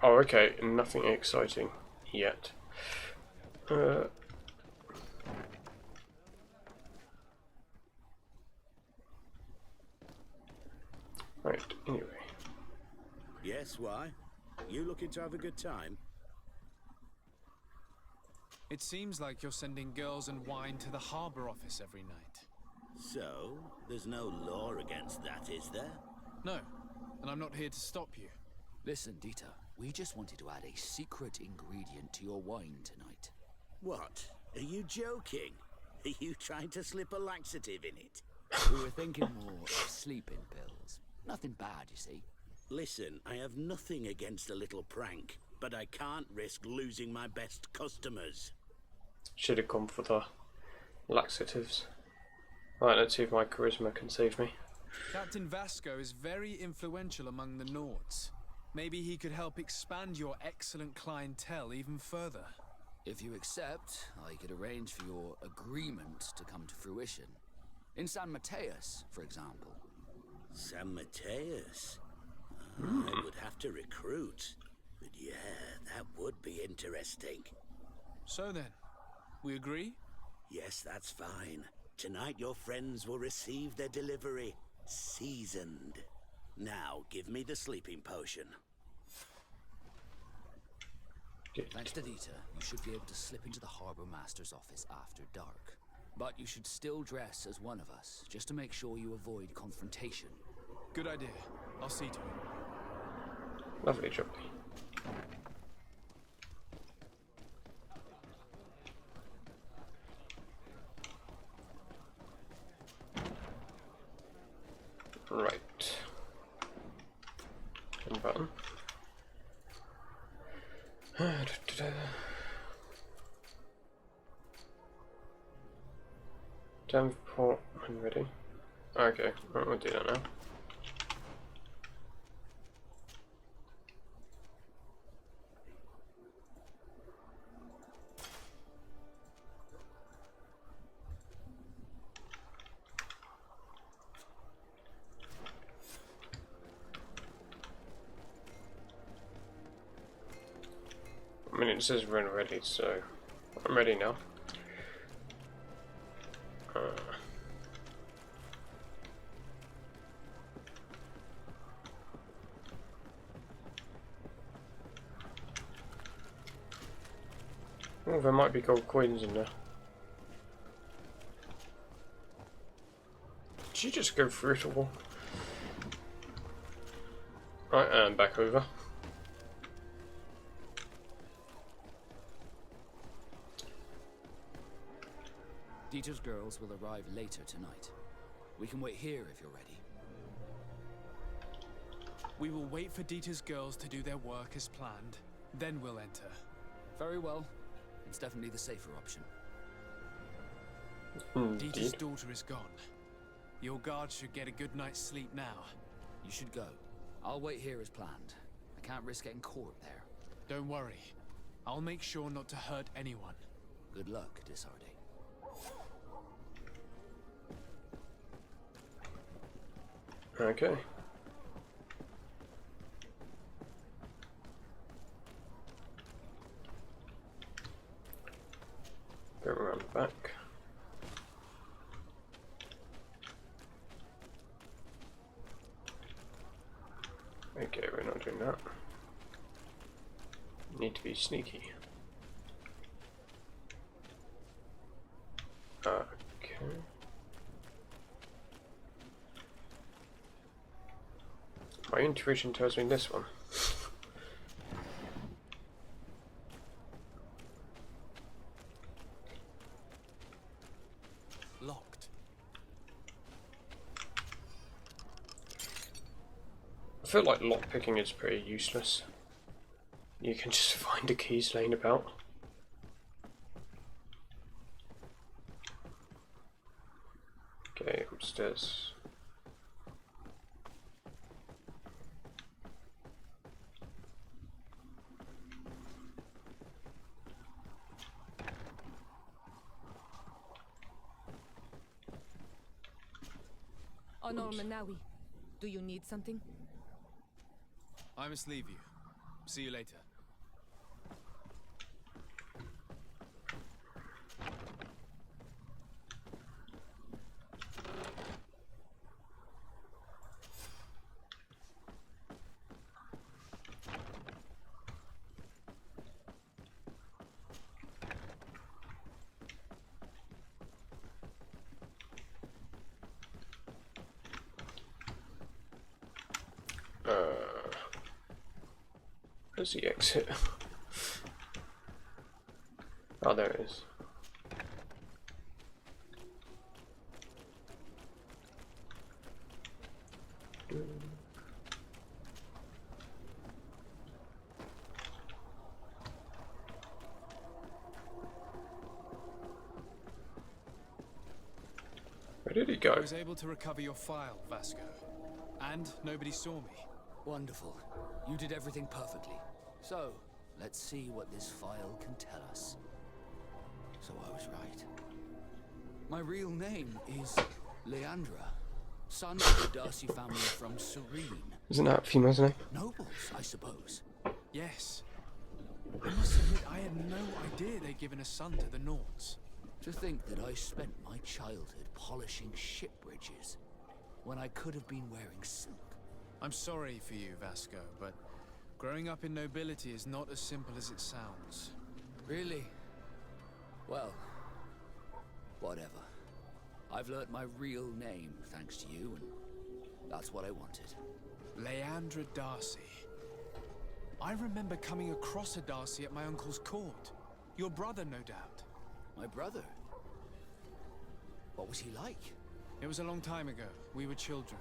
[SPEAKER 1] Oh, okay, nothing exciting yet. Right, anyway.
[SPEAKER 2] Yes, why? You looking to have a good time?
[SPEAKER 3] It seems like you're sending girls and wine to the harbor office every night.
[SPEAKER 2] So, there's no law against that, is there?
[SPEAKER 3] No, and I'm not here to stop you.
[SPEAKER 10] Listen, Dieter, we just wanted to add a secret ingredient to your wine tonight.
[SPEAKER 2] What? Are you joking? Are you trying to slip a laxative in it?
[SPEAKER 10] We were thinking more of sleeping pills. Nothing bad, you see.
[SPEAKER 2] Listen, I have nothing against a little prank, but I can't risk losing my best customers.
[SPEAKER 1] Should have gone for the laxatives. Right, let's see if my charisma can save me.
[SPEAKER 3] Captain Vasco is very influential among the Nords. Maybe he could help expand your excellent clientele even further.
[SPEAKER 10] If you accept, I could arrange for your agreement to come to fruition. In San Mateus, for example.
[SPEAKER 2] San Mateus? I would have to recruit. But yeah, that would be interesting.
[SPEAKER 3] So then, We agree?
[SPEAKER 12] Yes, that's fine. Tonight your friends will receive their delivery, seasoned. Now, give me the sleeping potion.
[SPEAKER 10] Thanks to Dieter, you should be able to slip into the Harbor Master's office after dark. But you should still dress as one of us, just to make sure you avoid confrontation.
[SPEAKER 3] Good idea. I'll see to it.
[SPEAKER 1] Lovely, Johnny. Right. And button. Davenport when ready. Okay, right, we'll do that now. I mean, it says run ready, so I'm ready now. Oh, there might be gold coins in there. Did you just go through it all? Right, and back over.
[SPEAKER 10] Dieter's girls will arrive later tonight. We can wait here if you're ready.
[SPEAKER 3] We will wait for Dieter's girls to do their work as planned, then we'll enter.
[SPEAKER 10] Very well. It's definitely the safer option.
[SPEAKER 3] Dieter's daughter is gone. Your guard should get a good night's sleep now.
[SPEAKER 10] You should go. I'll wait here as planned. I can't risk getting caught there.
[SPEAKER 3] Don't worry. I'll make sure not to hurt anyone.
[SPEAKER 10] Good luck, Disarde.
[SPEAKER 1] Okay. Go around the back. Okay, we're not doing that. Need to be sneaky. Okay. My intuition tells me this one.
[SPEAKER 3] Locked.
[SPEAKER 1] I feel like lockpicking is pretty useless. You can just find the keys laying about. Okay, upstairs.
[SPEAKER 5] Honor Manawi, do you need something?
[SPEAKER 3] I must leave you. See you later.
[SPEAKER 1] Where's the exit? Oh, there it is. Where did he go?
[SPEAKER 3] I was able to recover your file, Vasco. And nobody saw me.
[SPEAKER 10] Wonderful. You did everything perfectly. So, let's see what this file can tell us. So I was right. My real name is Leandra, son of the Darcy family from Serene.
[SPEAKER 1] Isn't that a female's name?
[SPEAKER 10] Nobles, I suppose.
[SPEAKER 3] Yes. I must admit, I had no idea they'd given a son to the Nords.
[SPEAKER 10] To think that I spent my childhood polishing ship bridges when I could have been wearing silk.
[SPEAKER 3] I'm sorry for you, Vasco, but growing up in nobility is not as simple as it sounds.
[SPEAKER 10] Really? Well, whatever. I've learnt my real name thanks to you, and that's what I wanted.
[SPEAKER 3] Leandra Darcy. I remember coming across a Darcy at my uncle's court. Your brother, no doubt.
[SPEAKER 10] My brother? What was he like?
[SPEAKER 3] It was a long time ago. We were children.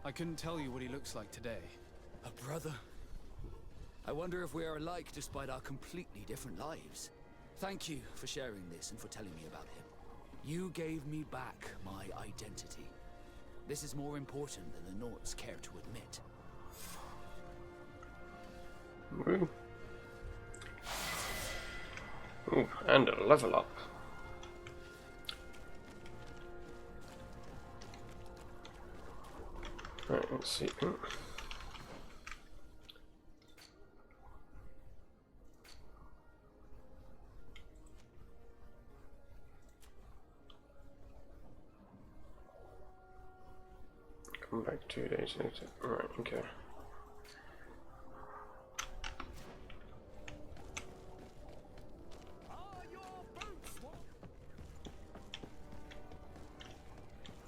[SPEAKER 3] I couldn't tell you what he looks like today.
[SPEAKER 10] A brother? I wonder if we are alike despite our completely different lives. Thank you for sharing this and for telling me about him. You gave me back my identity. This is more important than the Nords care to admit.
[SPEAKER 1] Ooh. Ooh, and a level up. Right, let's see. Ooh. Come back 2 days later. Right, okay.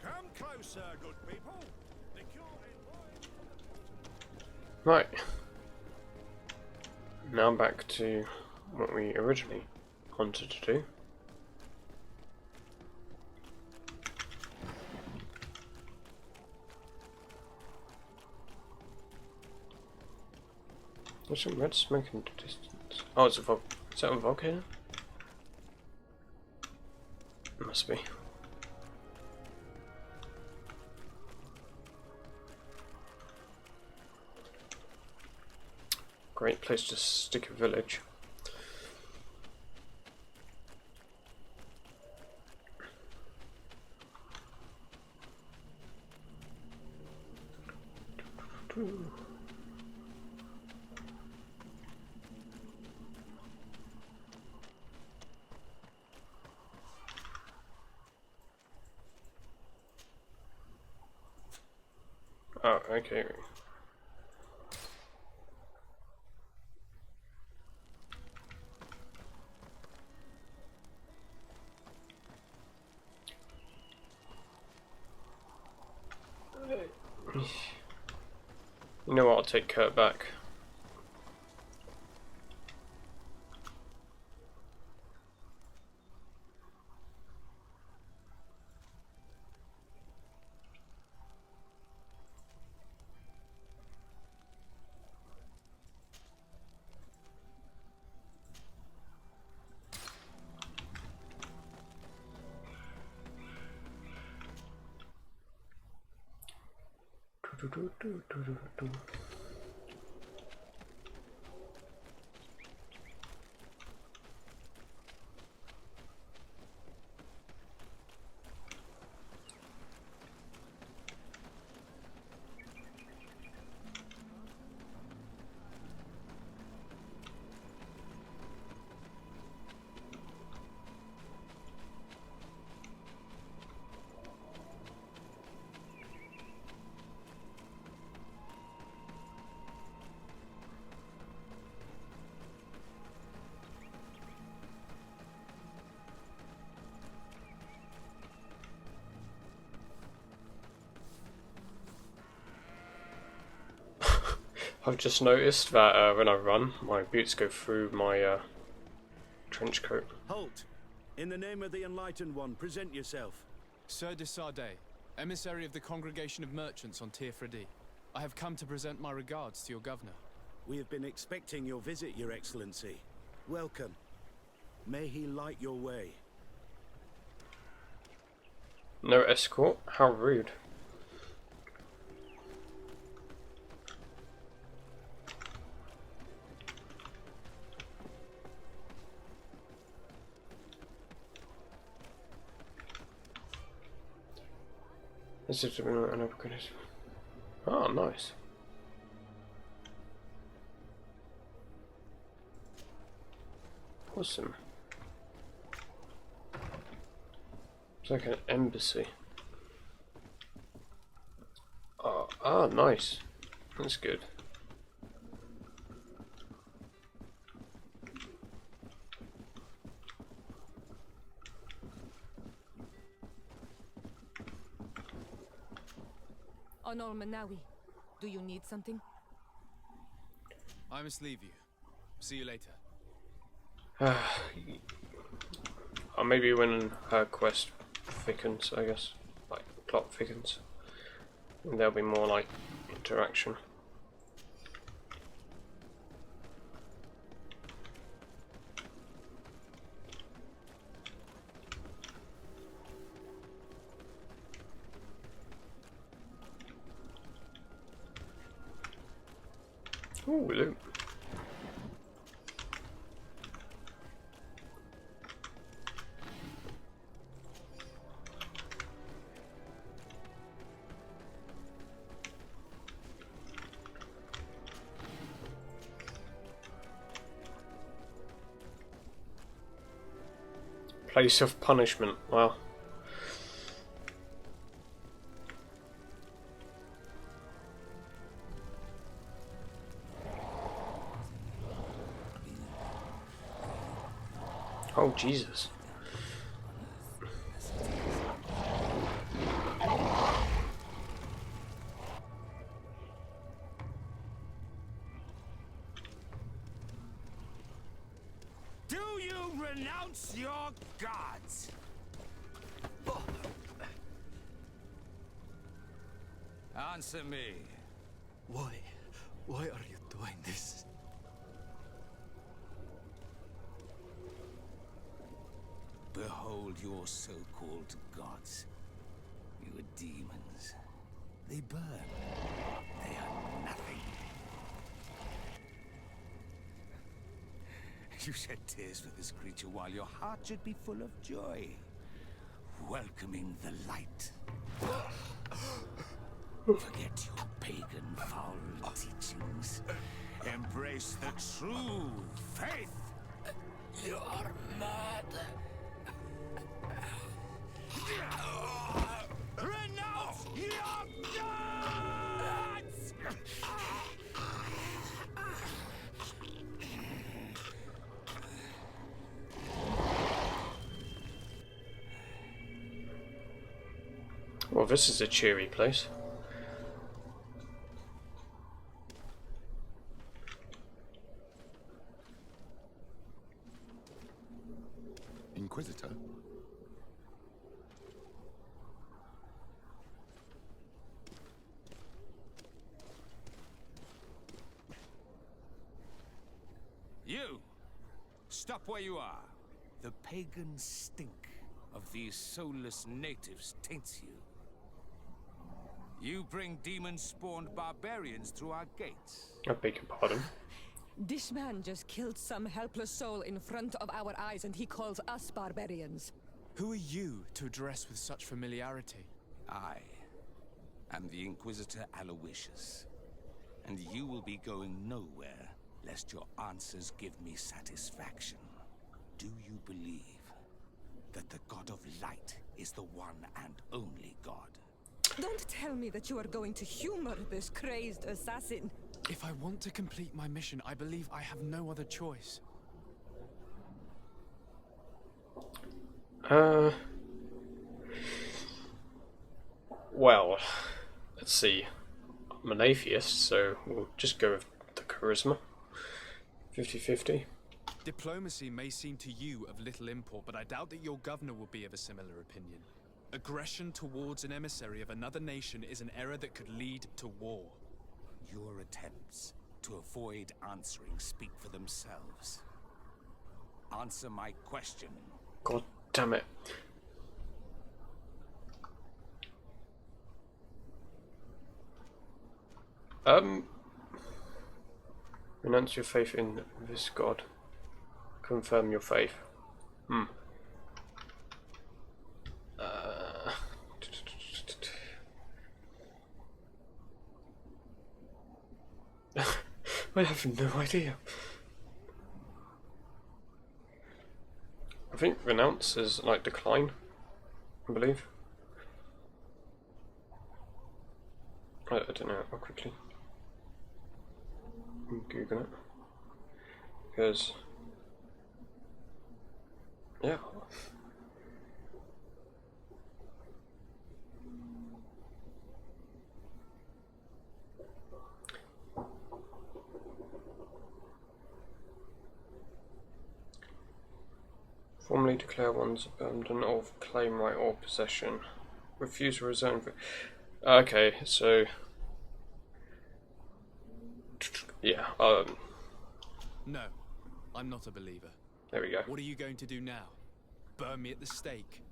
[SPEAKER 2] Come closer, good people.
[SPEAKER 1] Right. Now back to what we originally wanted to do. There's some red smoke in the distance. Oh, it's a is that a volcano? It must be. Great place to stick a village. Oh, okay. You know what, I'll take Kurt back. I've just noticed that when I run, my boots go through my trench coat.
[SPEAKER 8] Halt! In the name of the Enlightened One, present yourself.
[SPEAKER 3] Sir de Sardet, emissary of the Congregation of Merchants on Tir Fredi. I have come to present my regards to your governor.
[SPEAKER 8] We have been expecting your visit, Your Excellency. Welcome. May he light your way.
[SPEAKER 1] No escort? How rude. This is an opportunity. Oh, nice. Awesome. It's like an embassy. Oh, nice. That's good.
[SPEAKER 5] Onol Manawi, do you need something?
[SPEAKER 3] I must leave you. See you later.
[SPEAKER 1] Maybe when her quest thickens, I guess. Like, plot thickens. And there'll be more, like, interaction. Ooh, loot. Place of punishment. Wow. Oh, Jesus.
[SPEAKER 4] Do you renounce your gods? Answer me.
[SPEAKER 13] Why? Why are you doing this?
[SPEAKER 4] Behold your so-called gods. You are demons. They burn. They are nothing. You shed tears for this creature while your heart should be full of joy. Welcoming the light. Forget your pagan foul teachings. Embrace the true faith.
[SPEAKER 13] You are mad.
[SPEAKER 4] Renounce your gods!
[SPEAKER 1] Well, this is a cheery place.
[SPEAKER 14] Inquisitor?
[SPEAKER 4] You! Stop where you are. The pagan stink of these soulless natives taints you. You bring demon-spawned barbarians through our gates.
[SPEAKER 1] I beg your pardon.
[SPEAKER 5] This man just killed some helpless soul in front of our eyes and he calls us barbarians.
[SPEAKER 3] Who are you to address with such familiarity?
[SPEAKER 4] I am the Inquisitor Aloysius, and you will be going nowhere lest your answers give me satisfaction. Do you believe that the God of Light is the one and only God?
[SPEAKER 5] Don't tell me that you are going to humor this crazed assassin.
[SPEAKER 3] If I want to complete my mission, I believe I have no other choice.
[SPEAKER 1] Well, let's see. I'm an atheist, so we'll just go with the charisma. 50-50.
[SPEAKER 3] Diplomacy may seem to you of little import, but I doubt that your governor will be of a similar opinion. Aggression towards an emissary of another nation is an error that could lead to war.
[SPEAKER 4] Your attempts to avoid answering speak for themselves. Answer my question.
[SPEAKER 1] God damn it. Renounce your faith in this God. Confirm your faith. I have no idea. think renounce is like decline, I believe. I don't know, I'll quickly Google it. Because, yeah. Formally declare one's abandon of claim right or possession. Refuse to return. Okay, so yeah.
[SPEAKER 3] No, I'm not a believer.
[SPEAKER 1] There we go.
[SPEAKER 3] What are you going to do now? Burn me at the stake?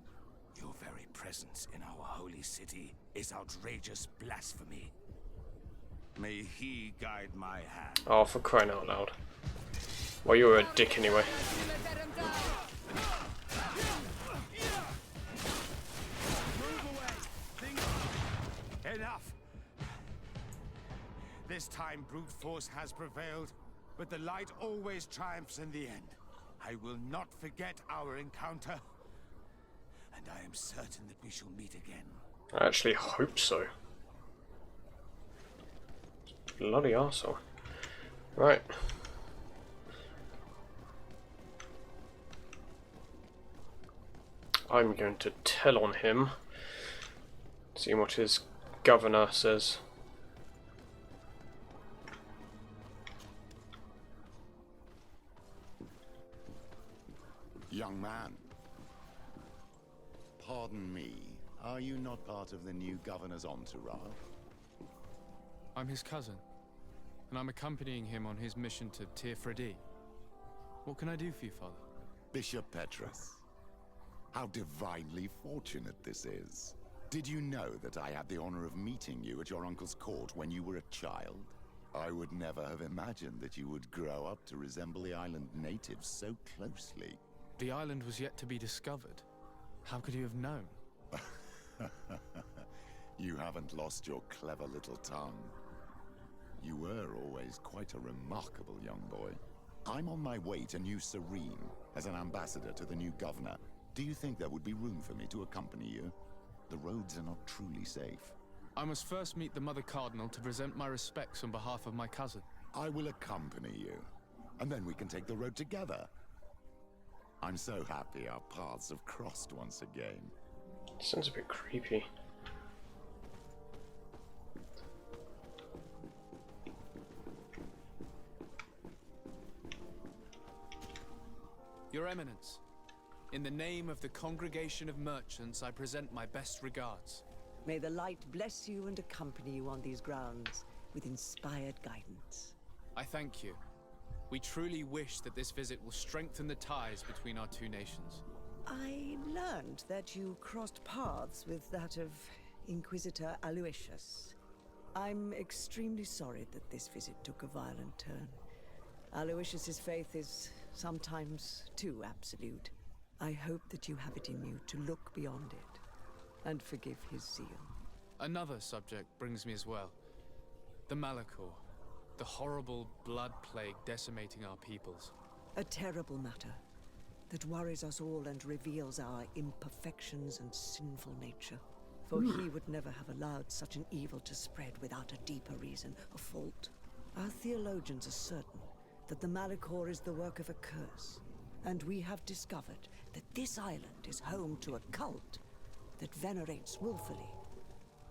[SPEAKER 12] Your very presence in our holy city is outrageous blasphemy. May he guide my hand.
[SPEAKER 1] Oh, for crying out loud. Well, you were a dick anyway.
[SPEAKER 15] Enough! This time brute force has prevailed, but the light always triumphs in the end. I will not forget our encounter, and I am certain that we shall meet again.
[SPEAKER 1] I actually hope so. Bloody arsehole. Right. I'm going to tell on him. See what his governor says.
[SPEAKER 14] Young man, pardon me, are you not part of the new governor's entourage?
[SPEAKER 3] I'm his cousin, and I'm accompanying him on his mission to Tir-Fredi. What can I do for you, Father?
[SPEAKER 14] Bishop Petrus, how divinely fortunate this is. Did you know that I had the honor of meeting you at your uncle's court when you were a child? I would never have imagined that you would grow up to resemble the island natives so closely.
[SPEAKER 3] The island was yet to be discovered. How could you have known?
[SPEAKER 14] You haven't lost your clever little tongue. You were always quite a remarkable young boy. I'm on my way to New Serene as an ambassador to the new governor. Do you think there would be room for me to accompany you? The roads are not truly safe.
[SPEAKER 3] I must first meet the Mother Cardinal to present my respects on behalf of my cousin.
[SPEAKER 14] I will accompany you, and then we can take the road together. I'm so happy our paths have crossed once again.
[SPEAKER 1] Sounds a bit creepy.
[SPEAKER 3] Your Eminence, in the name of the Congregation of Merchants, I present my best regards.
[SPEAKER 16] May the light bless you and accompany you on these grounds with inspired guidance.
[SPEAKER 3] I thank you. We truly wish that this visit will strengthen the ties between our two nations.
[SPEAKER 16] I learned that you crossed paths with that of Inquisitor Aloysius. I'm extremely sorry that this visit took a violent turn. Aloysius's faith is sometimes too absolute. I hope that you have it in you to look beyond it and forgive his zeal.
[SPEAKER 3] Another subject brings me as well. The Malachor. The horrible blood plague decimating our peoples.
[SPEAKER 16] A terrible matter that worries us all and reveals our imperfections and sinful nature. For he would never have allowed such an evil to spread without a deeper reason, a fault. Our theologians are certain that the Malachor is the work of a curse, and we have discovered that this island is home to a cult that venerates willfully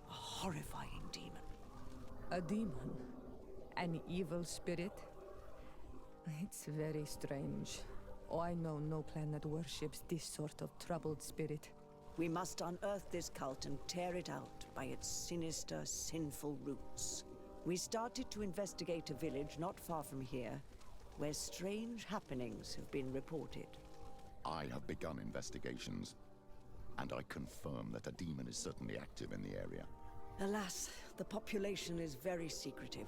[SPEAKER 16] a horrifying demon.
[SPEAKER 5] A demon? An evil spirit? It's very strange. I know no planet worships this sort of troubled spirit.
[SPEAKER 16] We must unearth this cult and tear it out by its sinister, sinful roots. We started to investigate a village not far from here, where strange happenings have been reported.
[SPEAKER 14] I have begun investigations, and I confirm that a demon is certainly active in the area.
[SPEAKER 16] Alas, the population is very secretive,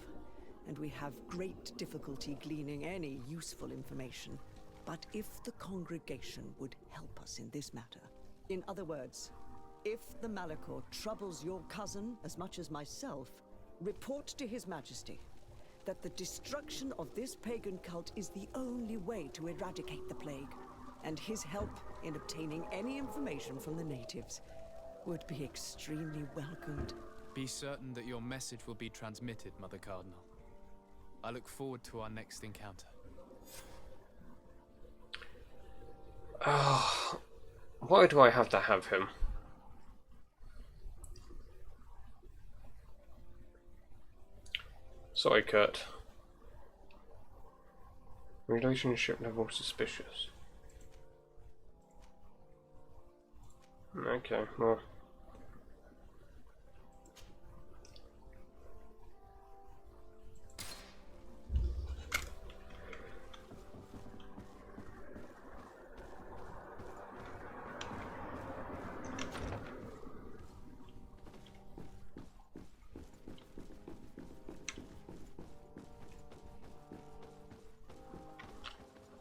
[SPEAKER 16] and we have great difficulty gleaning any useful information. But if the congregation would help us in this matter, in other words, if the Malachor troubles your cousin as much as myself, report to His Majesty that the destruction of this pagan cult is the only way to eradicate the plague. and his help in obtaining any information from the natives would be extremely welcomed.
[SPEAKER 3] Be certain that your message will be transmitted, Mother Cardinal. I look forward to our next encounter.
[SPEAKER 1] Why do I have to have him? Sorry, Kurt. Relationship level suspicious. Okay, well.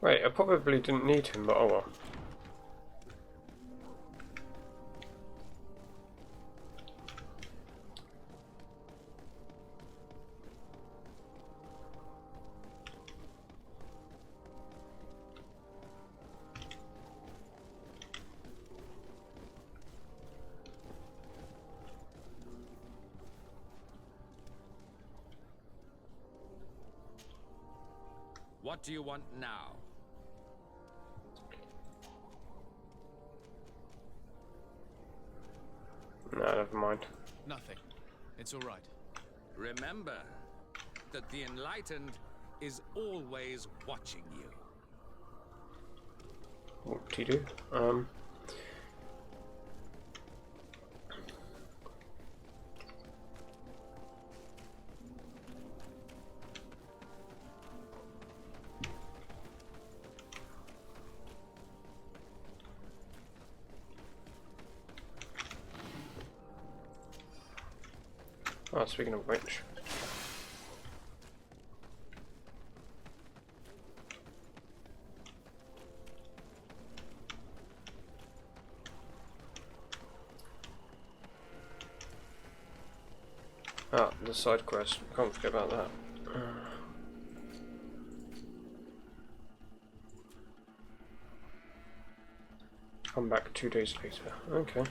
[SPEAKER 1] Wait, I probably didn't need him, but oh well.
[SPEAKER 17] What do you want now?
[SPEAKER 1] No, never mind.
[SPEAKER 3] Nothing. It's all right.
[SPEAKER 17] Remember that the Enlightened is always watching you.
[SPEAKER 1] What do you do? Oh, speaking of which. Ah, the side quest. Can't forget about that. Come back 2 days later. Okay.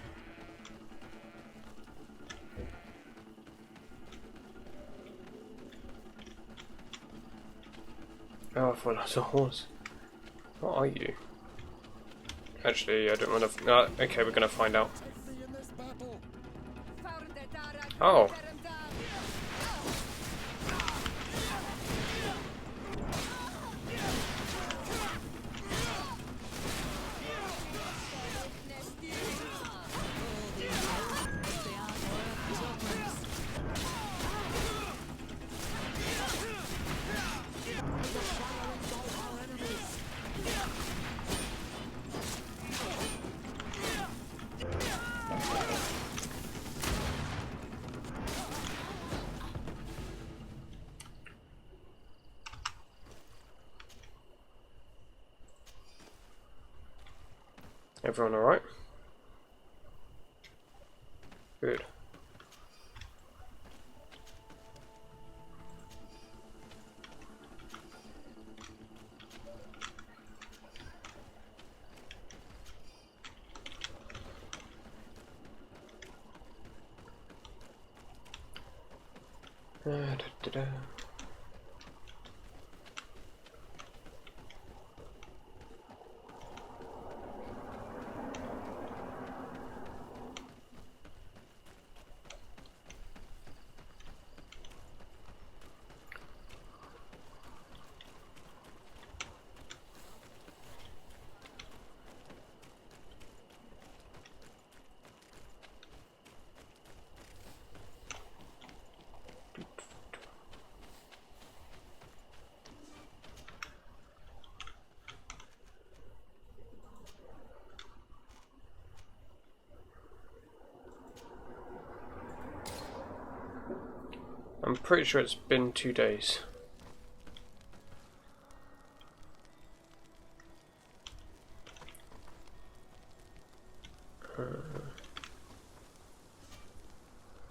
[SPEAKER 1] Oh, I thought that was a horse. What are you? Actually, I don't want to. No, okay, we're gonna find out. Oh. Everyone alright? Good. Da-da-da. I'm pretty sure it's been 2 days.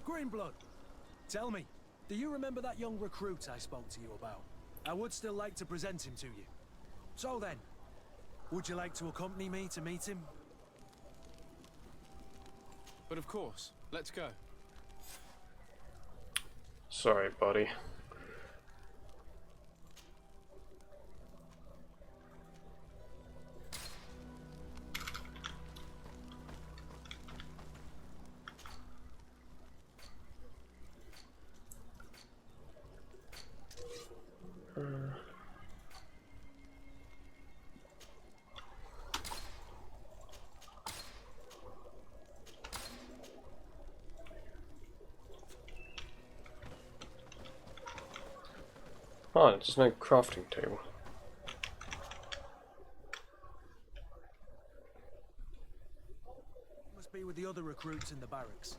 [SPEAKER 9] Greenblood, tell me, do you remember that young recruit I spoke to you about? I would still like to present him to you. So then, Would you like to accompany me to meet him?
[SPEAKER 3] But of course, let's go.
[SPEAKER 1] Sorry, buddy. Oh, there's no crafting table.
[SPEAKER 9] Must be with the other recruits in the barracks.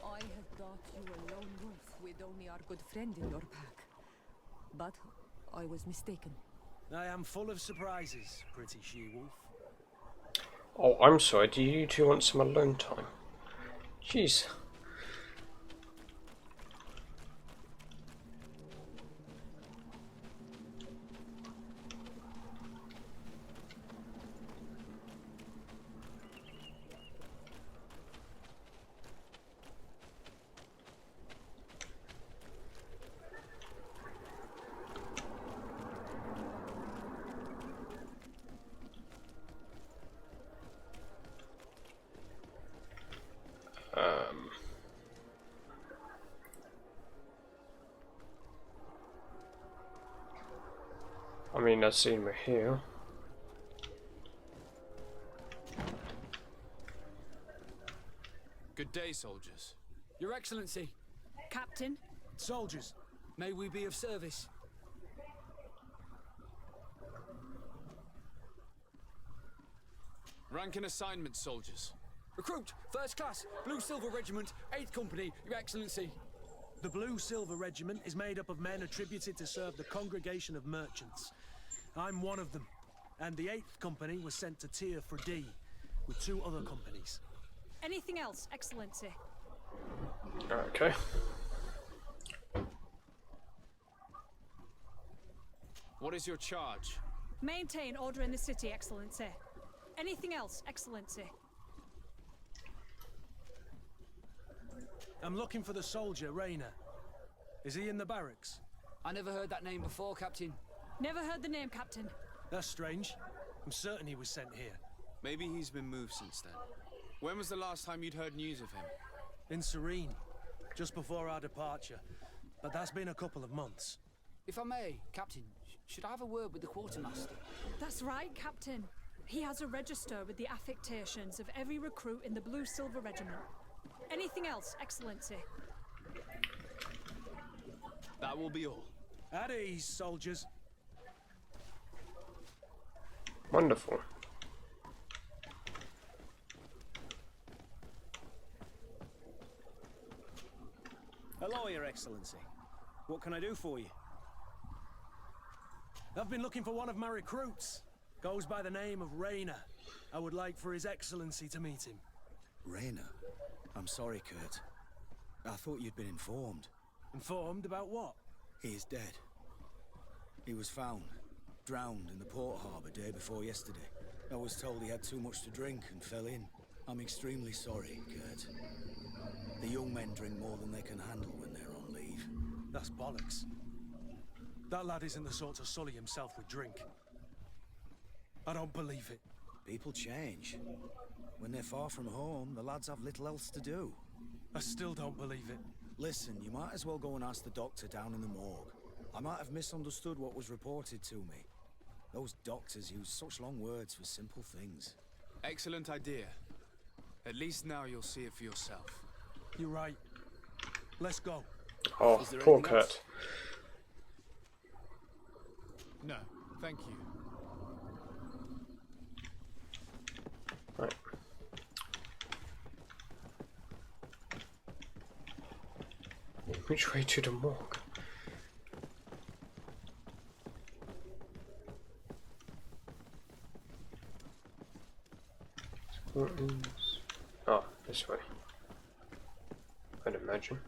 [SPEAKER 5] I had thought you were lone wolf with only our good friend in your pack. But I was mistaken.
[SPEAKER 9] I am full of surprises, pretty she-wolf.
[SPEAKER 1] Oh, I'm sorry, do you two want some alone time? Jeez. I mean, I see we're here.
[SPEAKER 3] Good day, soldiers.
[SPEAKER 10] Your Excellency.
[SPEAKER 5] Captain?
[SPEAKER 9] Soldiers.
[SPEAKER 10] May we be of service?
[SPEAKER 3] Rank and assignment, soldiers.
[SPEAKER 10] Recruit, first class, Blue Silver Regiment, 8th Company, Your Excellency.
[SPEAKER 9] The Blue Silver Regiment is made up of men attributed to serve the Congregation of Merchants. I'm one of them, and the 8th Company was sent to Tier Fredi with 2 other companies.
[SPEAKER 18] Anything else, Excellency?
[SPEAKER 1] Okay.
[SPEAKER 3] What is your charge?
[SPEAKER 18] Maintain order in the city, Excellency. Anything else, Excellency?
[SPEAKER 9] I'm looking for the soldier, Rayner. Is he in the barracks?
[SPEAKER 10] I never heard that name before, Captain.
[SPEAKER 18] Never heard the name, Captain.
[SPEAKER 9] That's strange. I'm certain he was sent here.
[SPEAKER 6] Maybe he's been moved since then. When was the last time you'd heard news of him?
[SPEAKER 9] In Serene, just before our departure. But that's been a couple of months.
[SPEAKER 10] If I may, Captain, should I have a word with the quartermaster?
[SPEAKER 18] That's right, Captain. He has a register with the affectations of every recruit in the Blue Silver Regiment. Anything else, Excellency?
[SPEAKER 3] That will be all.
[SPEAKER 9] At ease, soldiers.
[SPEAKER 1] Wonderful.
[SPEAKER 8] Hello, Your Excellency. What can I do for you?
[SPEAKER 9] I've been looking for one of my recruits. Goes by the name of Rayner. I would like for His Excellency to meet him.
[SPEAKER 8] Rayner? I'm sorry, Kurt. I thought you'd been informed.
[SPEAKER 9] Informed about what?
[SPEAKER 8] He is dead. He was found, drowned in the port harbour day before yesterday. I was told he had too much to drink and fell in. I'm extremely sorry, Kurt. The young men drink more than they can handle when they're on leave.
[SPEAKER 9] That's bollocks. That lad isn't the sort to sully himself with drink. I don't believe it.
[SPEAKER 8] People change. When they're far from home, the lads have little else to do.
[SPEAKER 9] I still don't believe it.
[SPEAKER 8] Listen, you might as well go and ask the doctor down in the morgue. I might have misunderstood what was reported to me. Those doctors use such long words for simple things.
[SPEAKER 6] Excellent idea. At least now you'll see it for yourself.
[SPEAKER 9] You're right. Let's go.
[SPEAKER 1] Oh, poor Kurt.
[SPEAKER 3] No, thank you.
[SPEAKER 1] Right. Which way to the morgue? Oh, this way. I'd imagine.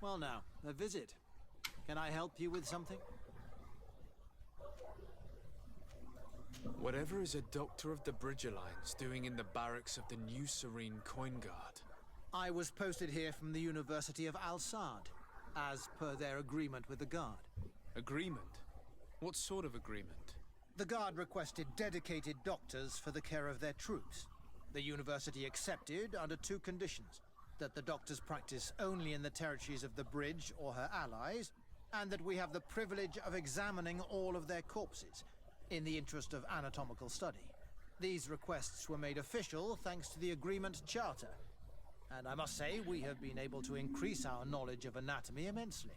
[SPEAKER 19] Well now, a visit. Can I help you with something?
[SPEAKER 3] Whatever is a doctor of the Bridge Alliance doing in the barracks of the New Serene Coin Guard?
[SPEAKER 19] I was posted here from the University of Al-Sad, as per their agreement with the Guard.
[SPEAKER 3] Agreement? What sort of agreement?
[SPEAKER 19] The Guard requested dedicated doctors for the care of their troops. The University accepted under 2 conditions: that the doctors practice only in the territories of the Bridge or her allies, and that we have the privilege of examining all of their corpses, in the interest of anatomical study. These requests were made official thanks to the Agreement Charter, and I must say we have been able to increase our knowledge of anatomy immensely.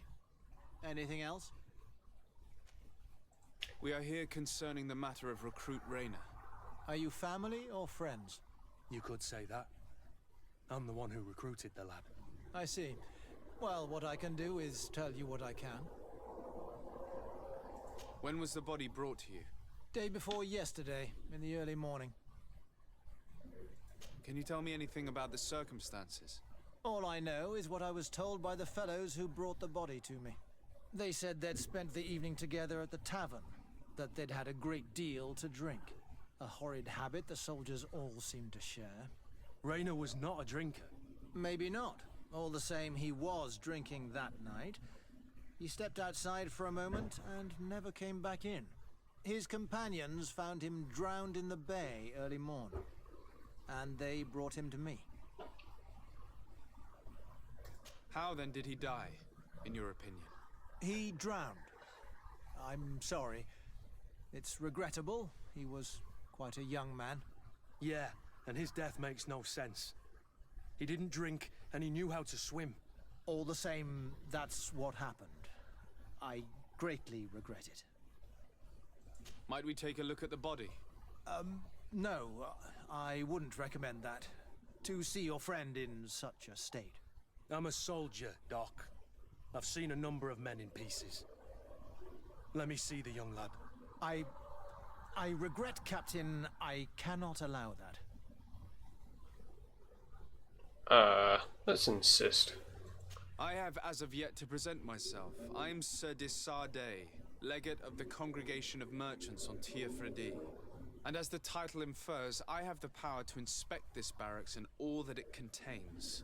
[SPEAKER 19] Anything else?
[SPEAKER 3] We are here concerning the matter of Recruit Rayner.
[SPEAKER 19] Are you family or friends?
[SPEAKER 9] You could say that. I'm the one who recruited the lad.
[SPEAKER 19] I see. Well, what I can do is tell you what I can.
[SPEAKER 3] When was the body brought to you?
[SPEAKER 19] Day before yesterday, in the early morning.
[SPEAKER 3] Can you tell me anything about the circumstances?
[SPEAKER 19] All I know is what I was told by the fellows who brought the body to me. They said they'd spent the evening together at the tavern, that they'd had a great deal to drink. A horrid habit the soldiers all seemed to share.
[SPEAKER 9] Rayner was not a drinker.
[SPEAKER 19] Maybe not. All the same, he was drinking that night. He stepped outside for a moment and never came back in. His companions found him drowned in the bay early morn, and they brought him to me.
[SPEAKER 3] How then did he die, in your opinion?
[SPEAKER 19] He drowned. I'm sorry. It's regrettable. He was quite a young man.
[SPEAKER 9] Yeah, and his death makes no sense. He didn't drink, and he knew how to swim.
[SPEAKER 19] All the same, that's what happened. I greatly regret it.
[SPEAKER 3] Might we take a look at the body?
[SPEAKER 19] No, I wouldn't recommend that. To see your friend in such a state.
[SPEAKER 9] I'm a soldier, Doc. I've seen a number of men in pieces. Let me see the young lad.
[SPEAKER 19] I regret, Captain. I cannot allow that.
[SPEAKER 1] Let's insist.
[SPEAKER 3] I have as of yet to present myself. I am Sir Desardet, legate of the Congregation of Merchants on Tir Fredi. And as the title infers, I have the power to inspect this barracks and all that it contains.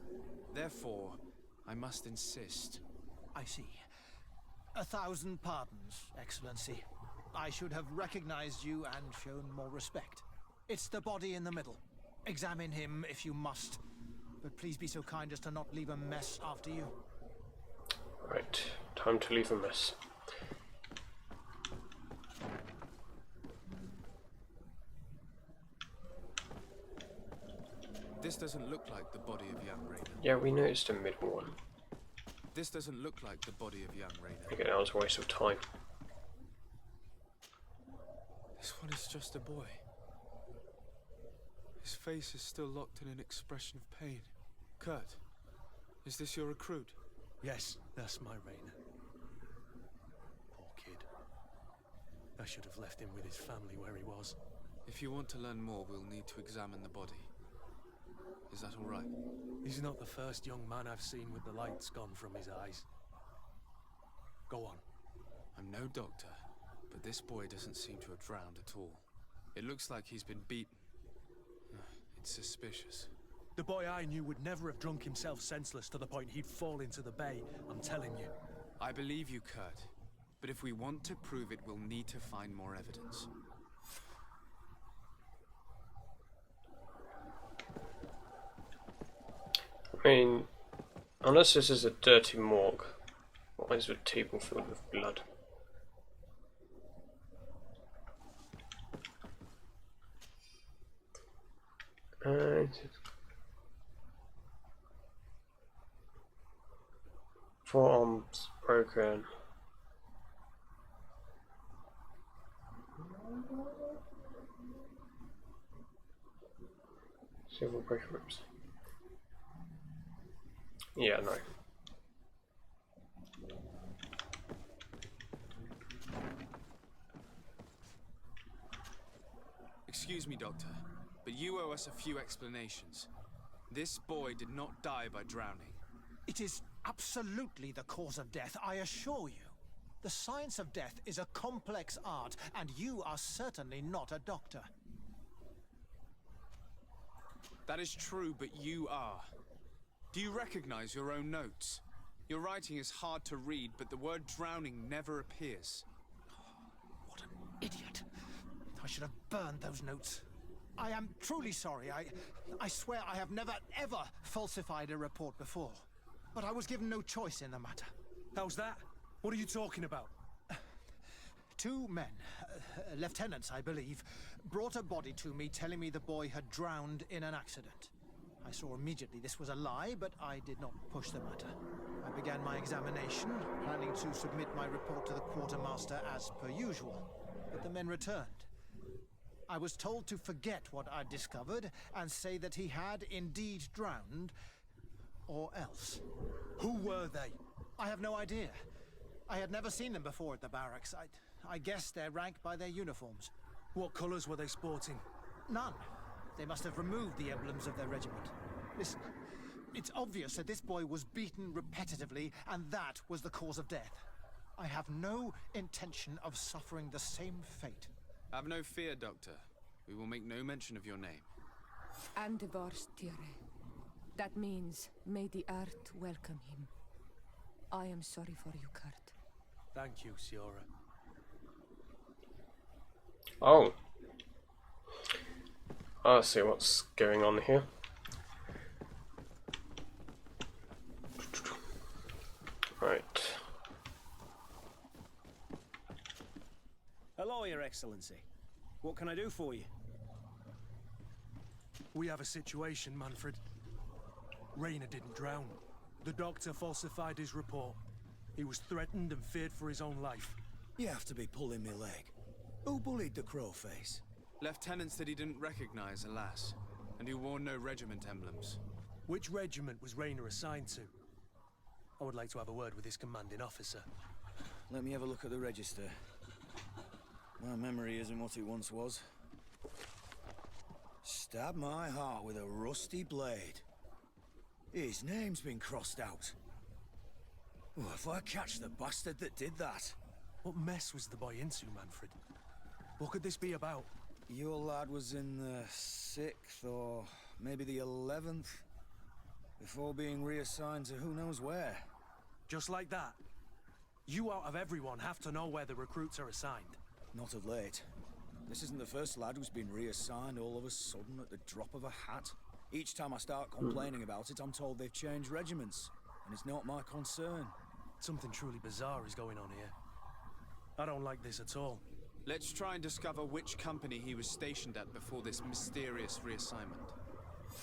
[SPEAKER 3] Therefore, I must insist.
[SPEAKER 19] I see. 1,000 pardons, Excellency. I should have recognized you and shown more respect. It's the body in the middle. Examine him if you must. But please be so kind as to not leave a mess after you.
[SPEAKER 1] Right, time to leave a mess.
[SPEAKER 3] This doesn't look like the body of young Rayner.
[SPEAKER 1] Yeah, we noticed a middle one.
[SPEAKER 3] This doesn't look like the body of young Rayner.
[SPEAKER 1] Okay, that was a waste of time.
[SPEAKER 3] This one is just a boy. His face is still locked in an expression of pain. Kurt, is this your recruit?
[SPEAKER 9] Yes, that's my Rayner. Poor kid. I should have left him with his family where he was.
[SPEAKER 3] If you want to learn more, we'll need to examine the body. Is that all right?
[SPEAKER 9] He's not the first young man I've seen with the lights gone from his eyes. Go on.
[SPEAKER 3] I'm no doctor, but this boy doesn't seem to have drowned at all. It looks like he's been beaten. It's suspicious.
[SPEAKER 9] The boy I knew would never have drunk himself senseless to the point he'd fall into the bay, I'm telling you.
[SPEAKER 3] I believe you, Kurt. But if we want to prove it, we'll need to find more evidence.
[SPEAKER 1] I mean, unless this is a dirty morgue, why is the table filled with blood? Forearms broken. Several break ribs. Yeah, no.
[SPEAKER 3] Excuse me, Doctor, but you owe us a few explanations. This boy did not die by drowning.
[SPEAKER 19] It is absolutely the cause of death, I assure you. The science of death is a complex art, and you are certainly not a doctor.
[SPEAKER 6] That is true, but you are. Do you recognize your own notes? Your writing is hard to read, but the word drowning never appears.
[SPEAKER 19] What an idiot. I should have burned those notes. I am truly sorry. I swear I have never, ever falsified a report before. But I was given no choice in the matter.
[SPEAKER 9] How's that? What are you talking about?
[SPEAKER 19] Two men, lieutenants I believe, brought a body to me telling me the boy had drowned in an accident. I saw immediately this was a lie, but I did not push the matter. I began my examination, planning to submit my report to the quartermaster as per usual. But the men returned. I was told to forget what I'd discovered and say that he had indeed drowned, or else.
[SPEAKER 9] Who were they?
[SPEAKER 19] I have no idea. I had never seen them before at the barracks. I guessed their rank by their uniforms.
[SPEAKER 9] What colours were they sporting?
[SPEAKER 19] None. They must have removed the emblems of their regiment. Listen, it's obvious that this boy was beaten repetitively, and that was the cause of death. I have no intention of suffering the same fate.
[SPEAKER 6] Have no fear, Doctor. We will make no mention of your name.
[SPEAKER 5] Andivars Tire. That means, may the earth welcome him. I am sorry for you, Kurt.
[SPEAKER 9] Thank you, Siora.
[SPEAKER 1] Oh. I see what's going on here. Right.
[SPEAKER 8] Hello, Your Excellency. What can I do for you?
[SPEAKER 9] We have a situation, Manfred. Rainer didn't drown. The doctor falsified his report. He was threatened and feared for his own life.
[SPEAKER 8] You have to be pulling me leg. Who bullied the crowface?
[SPEAKER 6] Lieutenants that he didn't recognize, alas, and who wore no regiment emblems.
[SPEAKER 9] Which regiment was Rainer assigned to? I would like to have a word with his commanding officer.
[SPEAKER 8] Let me have a look at the register. My memory isn't what it once was. Stab my heart with a rusty blade. His name's been crossed out. Oh, if I catch the bastard that did that.
[SPEAKER 9] What mess was the boy into, Manfred? What could this be about?
[SPEAKER 8] Your lad was in the 6th or maybe the 11th, before being reassigned to who knows where.
[SPEAKER 9] Just like that? You out of everyone have to know where the recruits are assigned.
[SPEAKER 8] Not of late. This isn't the first lad who's been reassigned all of a sudden at the drop of a hat. Each time I start complaining about it, I'm told they've changed regiments, and it's not my concern.
[SPEAKER 9] Something truly bizarre is going on here. I don't like this at all.
[SPEAKER 6] Let's try and discover which company he was stationed at before this mysterious reassignment.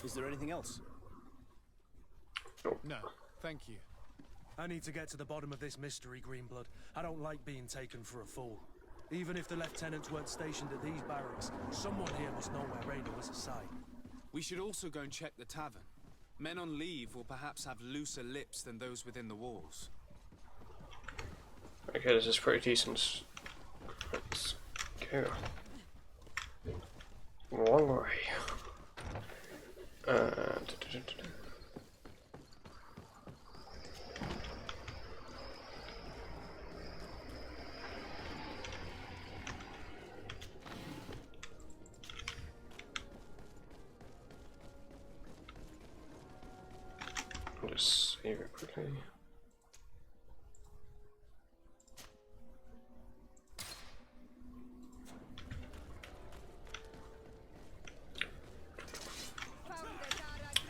[SPEAKER 8] Is there anything else?
[SPEAKER 6] No, thank you.
[SPEAKER 9] I need to get to the bottom of this mystery, Greenblood. I don't like being taken for a fool. Even if the lieutenants weren't stationed at these barracks, someone here must know where Rainer was assigned.
[SPEAKER 6] We should also go and check the tavern. Men on leave will perhaps have looser lips than those within the walls.
[SPEAKER 1] Okay, this is pretty decent. Let's go. Wrong way. Just save it quickly.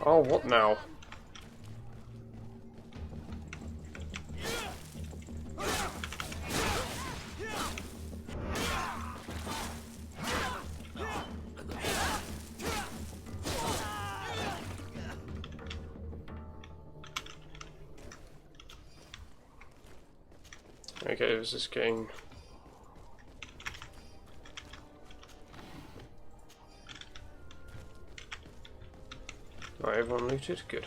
[SPEAKER 1] Oh, what now? Okay, this is getting... Right, everyone looted? Good.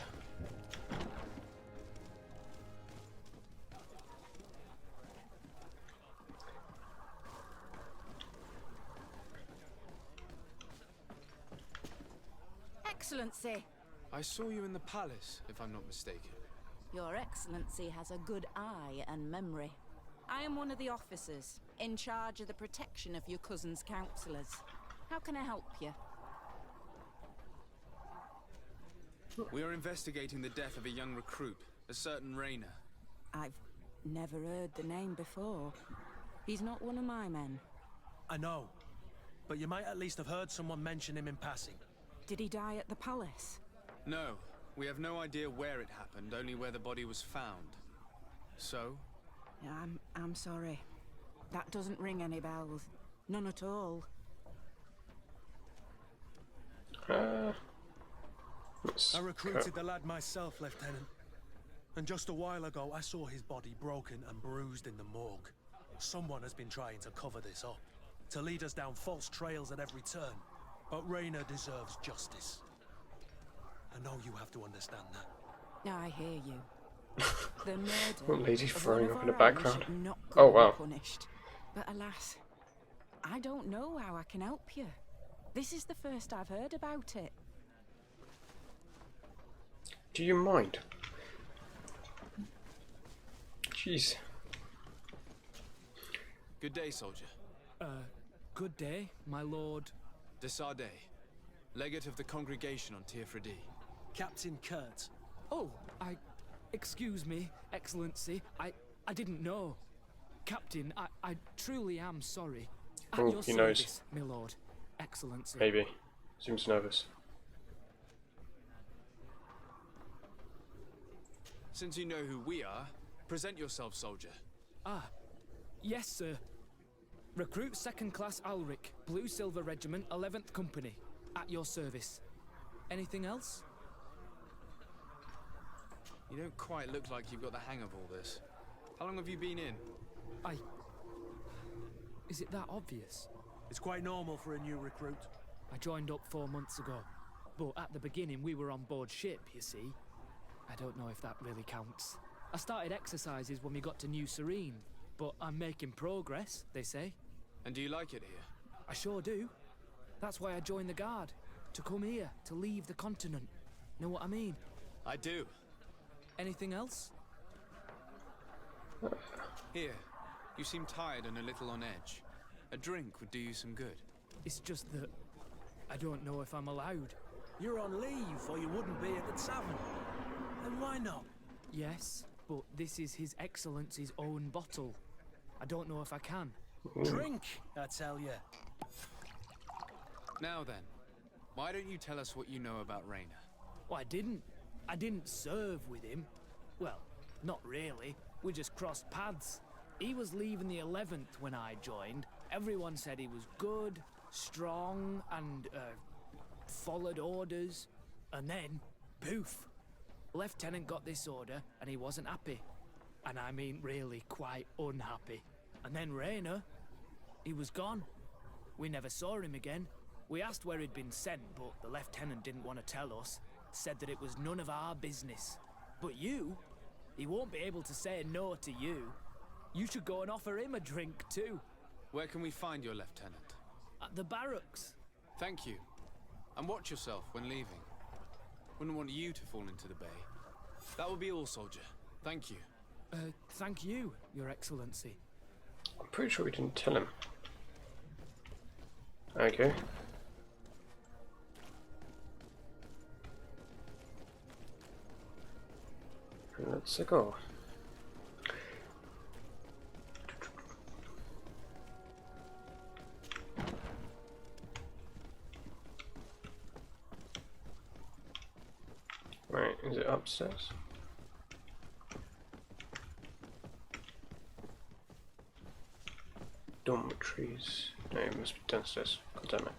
[SPEAKER 20] Excellency.
[SPEAKER 6] I saw you in the palace, if I'm not mistaken.
[SPEAKER 20] Your Excellency has a good eye and memory. I am one of the officers in charge of the protection of your cousin's counselors. How can I help you?
[SPEAKER 3] We are investigating the death of a young recruit, a certain Rainer.
[SPEAKER 20] I've never heard the name before. He's not one of my men.
[SPEAKER 9] I know, but you might at least have heard someone mention him in passing.
[SPEAKER 20] Did he die at the palace?
[SPEAKER 3] No, we have no idea where it happened, only where the body was found. So?
[SPEAKER 20] I'm sorry. That doesn't ring any bells. None at all.
[SPEAKER 9] I recruited the lad myself, Lieutenant. And just a while ago, I saw his body broken and bruised in the morgue. Someone has been trying to cover this up, to lead us down false trails at every turn. But Rainer deserves justice. I know you have to understand that.
[SPEAKER 20] I hear you. The murder
[SPEAKER 1] What lady
[SPEAKER 20] of
[SPEAKER 1] throwing
[SPEAKER 20] one of
[SPEAKER 1] up in the
[SPEAKER 20] our own
[SPEAKER 1] background?
[SPEAKER 20] should not
[SPEAKER 1] Oh,
[SPEAKER 20] go
[SPEAKER 1] wow.
[SPEAKER 20] unpunished. But alas, I don't know how I can help you. This is the first I've heard about it.
[SPEAKER 1] Do you mind? Jeez.
[SPEAKER 3] Good day, soldier.
[SPEAKER 10] Good day, my lord.
[SPEAKER 3] De Sardet, legate of the congregation on Teofredi.
[SPEAKER 9] Captain Kurt.
[SPEAKER 10] Oh, excuse me, Excellency. I didn't know. Captain, I truly am sorry. At
[SPEAKER 1] Oh,
[SPEAKER 10] your
[SPEAKER 1] he knows.
[SPEAKER 10] service, my lord. Excellency.
[SPEAKER 1] Maybe. Seems nervous.
[SPEAKER 3] Since you know who we are, present yourself, soldier.
[SPEAKER 10] Ah, yes, sir. Recruit 2nd Class Alric, Blue Silver Regiment, 11th Company. At your service. Anything else?
[SPEAKER 3] You don't quite look like you've got the hang of all this. How long have you been in?
[SPEAKER 10] Is it that obvious?
[SPEAKER 9] It's quite normal for a new recruit.
[SPEAKER 10] I joined up 4 months ago. But at the beginning, we were on board ship, you see. I don't know if that really counts. I started exercises when we got to New Serene. But I'm making progress, they say.
[SPEAKER 3] And do you like it here?
[SPEAKER 10] I sure do. That's why I joined the Guard. To come here, to leave the continent. Know what I mean?
[SPEAKER 3] I do.
[SPEAKER 10] Anything else?
[SPEAKER 3] Here, you seem tired and a little on edge. A drink would do you some good.
[SPEAKER 10] It's just that I don't know if I'm allowed.
[SPEAKER 9] You're on leave, or you wouldn't be at the tavern. Then why not?
[SPEAKER 10] Yes, but this is His Excellency's own bottle. I don't know if I can.
[SPEAKER 9] Drink, I tell you.
[SPEAKER 3] Now then, why don't you tell us what you know about Rainer?
[SPEAKER 10] Well, I didn't serve with him. Well, not really. We just crossed paths. He was leaving the 11th when I joined. Everyone said he was good, strong, and, followed orders. And then, poof. Lieutenant got this order, and he wasn't happy. And I mean really quite unhappy. And then Rainer, he was gone. We never saw him again. We asked where he'd been sent, but the lieutenant didn't want to tell us. Said that it was none of our business. But you, he won't be able to say no to you. You should go and offer him a drink too.
[SPEAKER 3] Where can we find your lieutenant?
[SPEAKER 10] At the barracks.
[SPEAKER 3] Thank you. And watch yourself when leaving. Wouldn't want you to fall into the bay. That will be all, soldier. Thank you.
[SPEAKER 10] Thank you, Your Excellency.
[SPEAKER 1] I'm pretty sure we didn't tell him. Okay. Let's go. Right, is it upstairs? Dormitories. No, it must be downstairs. God damn it.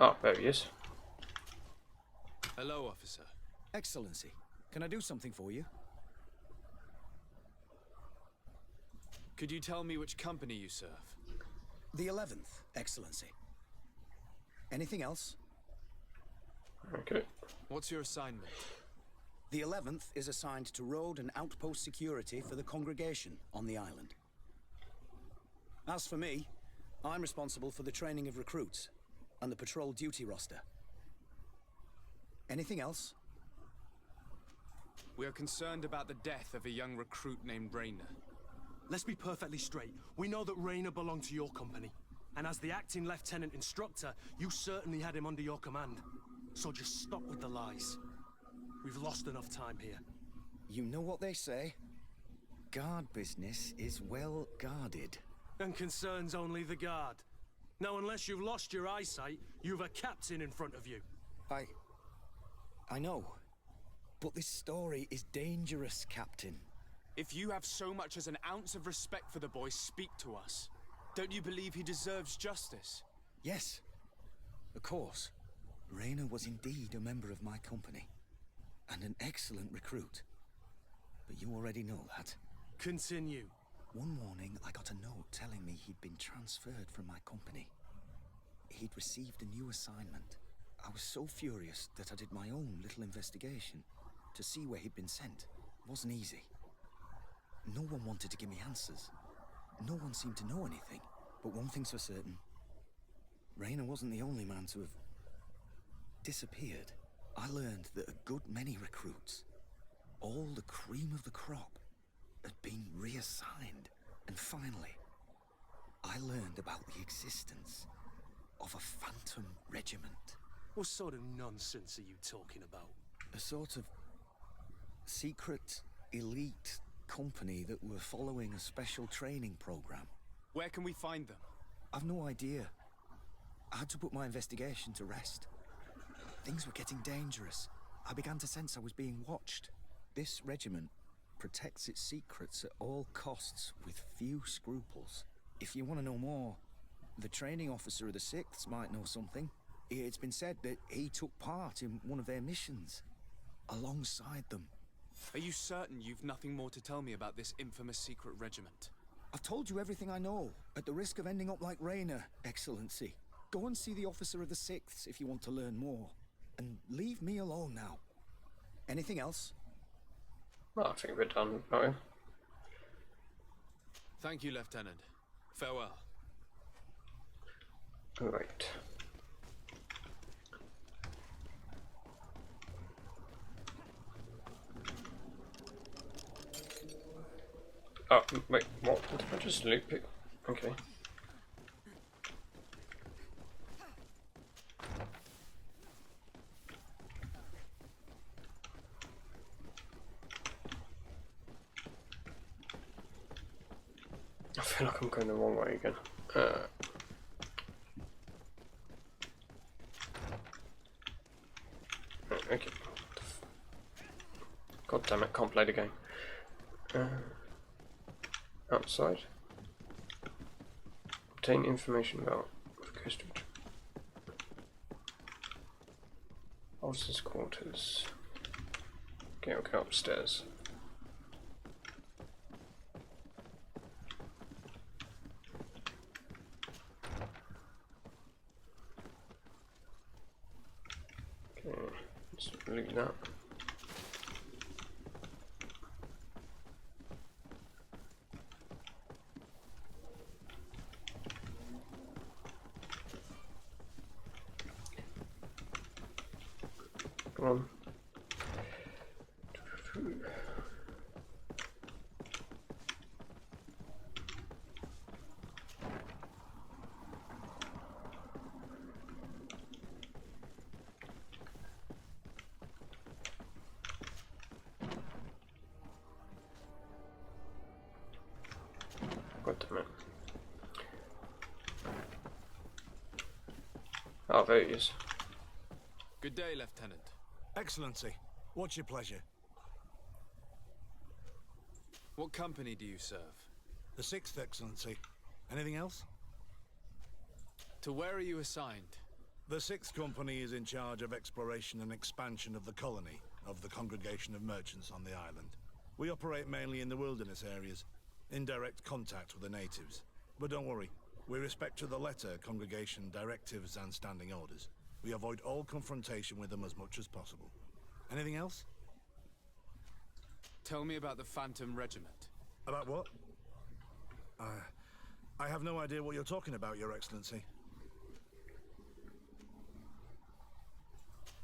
[SPEAKER 1] Oh, there he is.
[SPEAKER 3] Hello, officer.
[SPEAKER 21] Excellency, can I do something for you?
[SPEAKER 3] Could you tell me which company you serve?
[SPEAKER 21] The 11th, Excellency. Anything else?
[SPEAKER 1] Okay.
[SPEAKER 3] What's your assignment?
[SPEAKER 21] The 11th is assigned to road and outpost security for the congregation on the island. As for me, I'm responsible for the training of recruits and the patrol duty roster. Anything else?
[SPEAKER 3] We are concerned about the death of a young recruit named Rainer.
[SPEAKER 9] Let's be perfectly straight. We know that Rainer belonged to your company. And as the acting lieutenant instructor, you certainly had him under your command. So just stop with the lies. We've lost enough time here.
[SPEAKER 21] You know what they say? Guard business is well guarded.
[SPEAKER 9] And concerns only the guard. Now, unless you've lost your eyesight, you've a captain in front of you.
[SPEAKER 21] I know. But this story is dangerous, Captain.
[SPEAKER 3] If you have so much as an ounce of respect for the boy, speak to us. Don't you believe he deserves justice?
[SPEAKER 21] Yes, of course. Rainer was indeed a member of my company. And an excellent recruit. But you already know that.
[SPEAKER 9] Continue.
[SPEAKER 21] One morning, I got a note telling me he'd been transferred from my company. He'd received a new assignment. I was so furious that I did my own little investigation to see where he'd been sent. It wasn't easy. No one wanted to give me answers. No one seemed to know anything. But one thing's for certain. Rainer wasn't the only man to have disappeared. I learned that a good many recruits, all the cream of the crop, had been reassigned. And finally, I learned about the existence of a phantom regiment.
[SPEAKER 9] What sort of nonsense are you talking about?
[SPEAKER 21] A sort of secret, elite company that were following a special training program.
[SPEAKER 3] Where can we find them?
[SPEAKER 21] I've no idea. I had to put my investigation to rest. Things were getting dangerous. I began to sense I was being watched. This regiment protects its secrets at all costs with few scruples. If you want to know more, the training officer of the 6th might know something. It's been said that he took part in one of their missions, alongside them.
[SPEAKER 3] Are you certain you've nothing more to tell me about this infamous secret regiment?
[SPEAKER 21] I've told you everything I know, at the risk of ending up like Rainer, Excellency. Go and see the officer of the 6th if you want to learn more. And leave me alone now. Anything else?
[SPEAKER 1] Well, I think we're done, are we?
[SPEAKER 3] Thank you, Lieutenant. Farewell.
[SPEAKER 1] Right. Oh, wait, what? Did I just loop it? Okay. I feel like I'm going the wrong way again. Okay. God damn it, can't play the game. Outside. Obtain information about the coast of officers' quarters. Okay, we'll go upstairs. Okay, let's loot that. Come on. God damn it. Oh, there he is.
[SPEAKER 3] Good day, Lieutenant.
[SPEAKER 2] Excellency, what's your pleasure?
[SPEAKER 3] What company do you serve?
[SPEAKER 2] The 6th, Excellency. Anything else?
[SPEAKER 3] To where are you assigned?
[SPEAKER 2] The 6th Company is in charge of exploration and expansion of the colony of the Congregation of Merchants on the island. We operate mainly in the wilderness areas, in direct contact with the natives. But don't worry, we respect to the letter Congregation directives and standing orders. we avoid all confrontation with them as much as possible. Anything else?
[SPEAKER 3] Tell me about the Phantom Regiment.
[SPEAKER 2] About what? I have no idea what you're talking about, Your Excellency.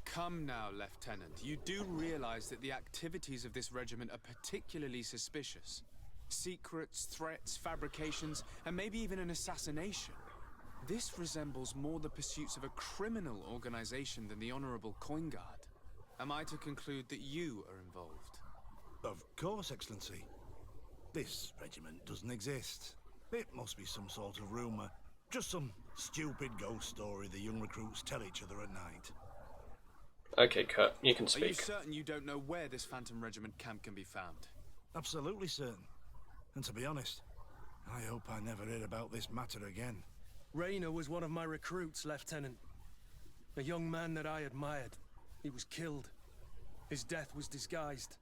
[SPEAKER 3] Come now, Lieutenant. You do realize that the activities of this regiment are particularly suspicious. Secrets, threats, fabrications, and maybe even an assassination. This resembles more the pursuits of a criminal organization than the Honorable Coin Guard. Am I to conclude that you are involved?
[SPEAKER 2] Of course, Excellency. This regiment doesn't exist. It must be some sort of rumor. Just some stupid ghost story the young recruits tell each other at night.
[SPEAKER 1] Okay, Kurt, you can speak.
[SPEAKER 3] Are you certain you don't know where this Phantom Regiment camp can be found?
[SPEAKER 2] Absolutely certain. And to be honest, I hope I never hear about this matter again.
[SPEAKER 9] Rainer was one of my recruits, Lieutenant. A young man that I admired. He was killed. His death was disguised.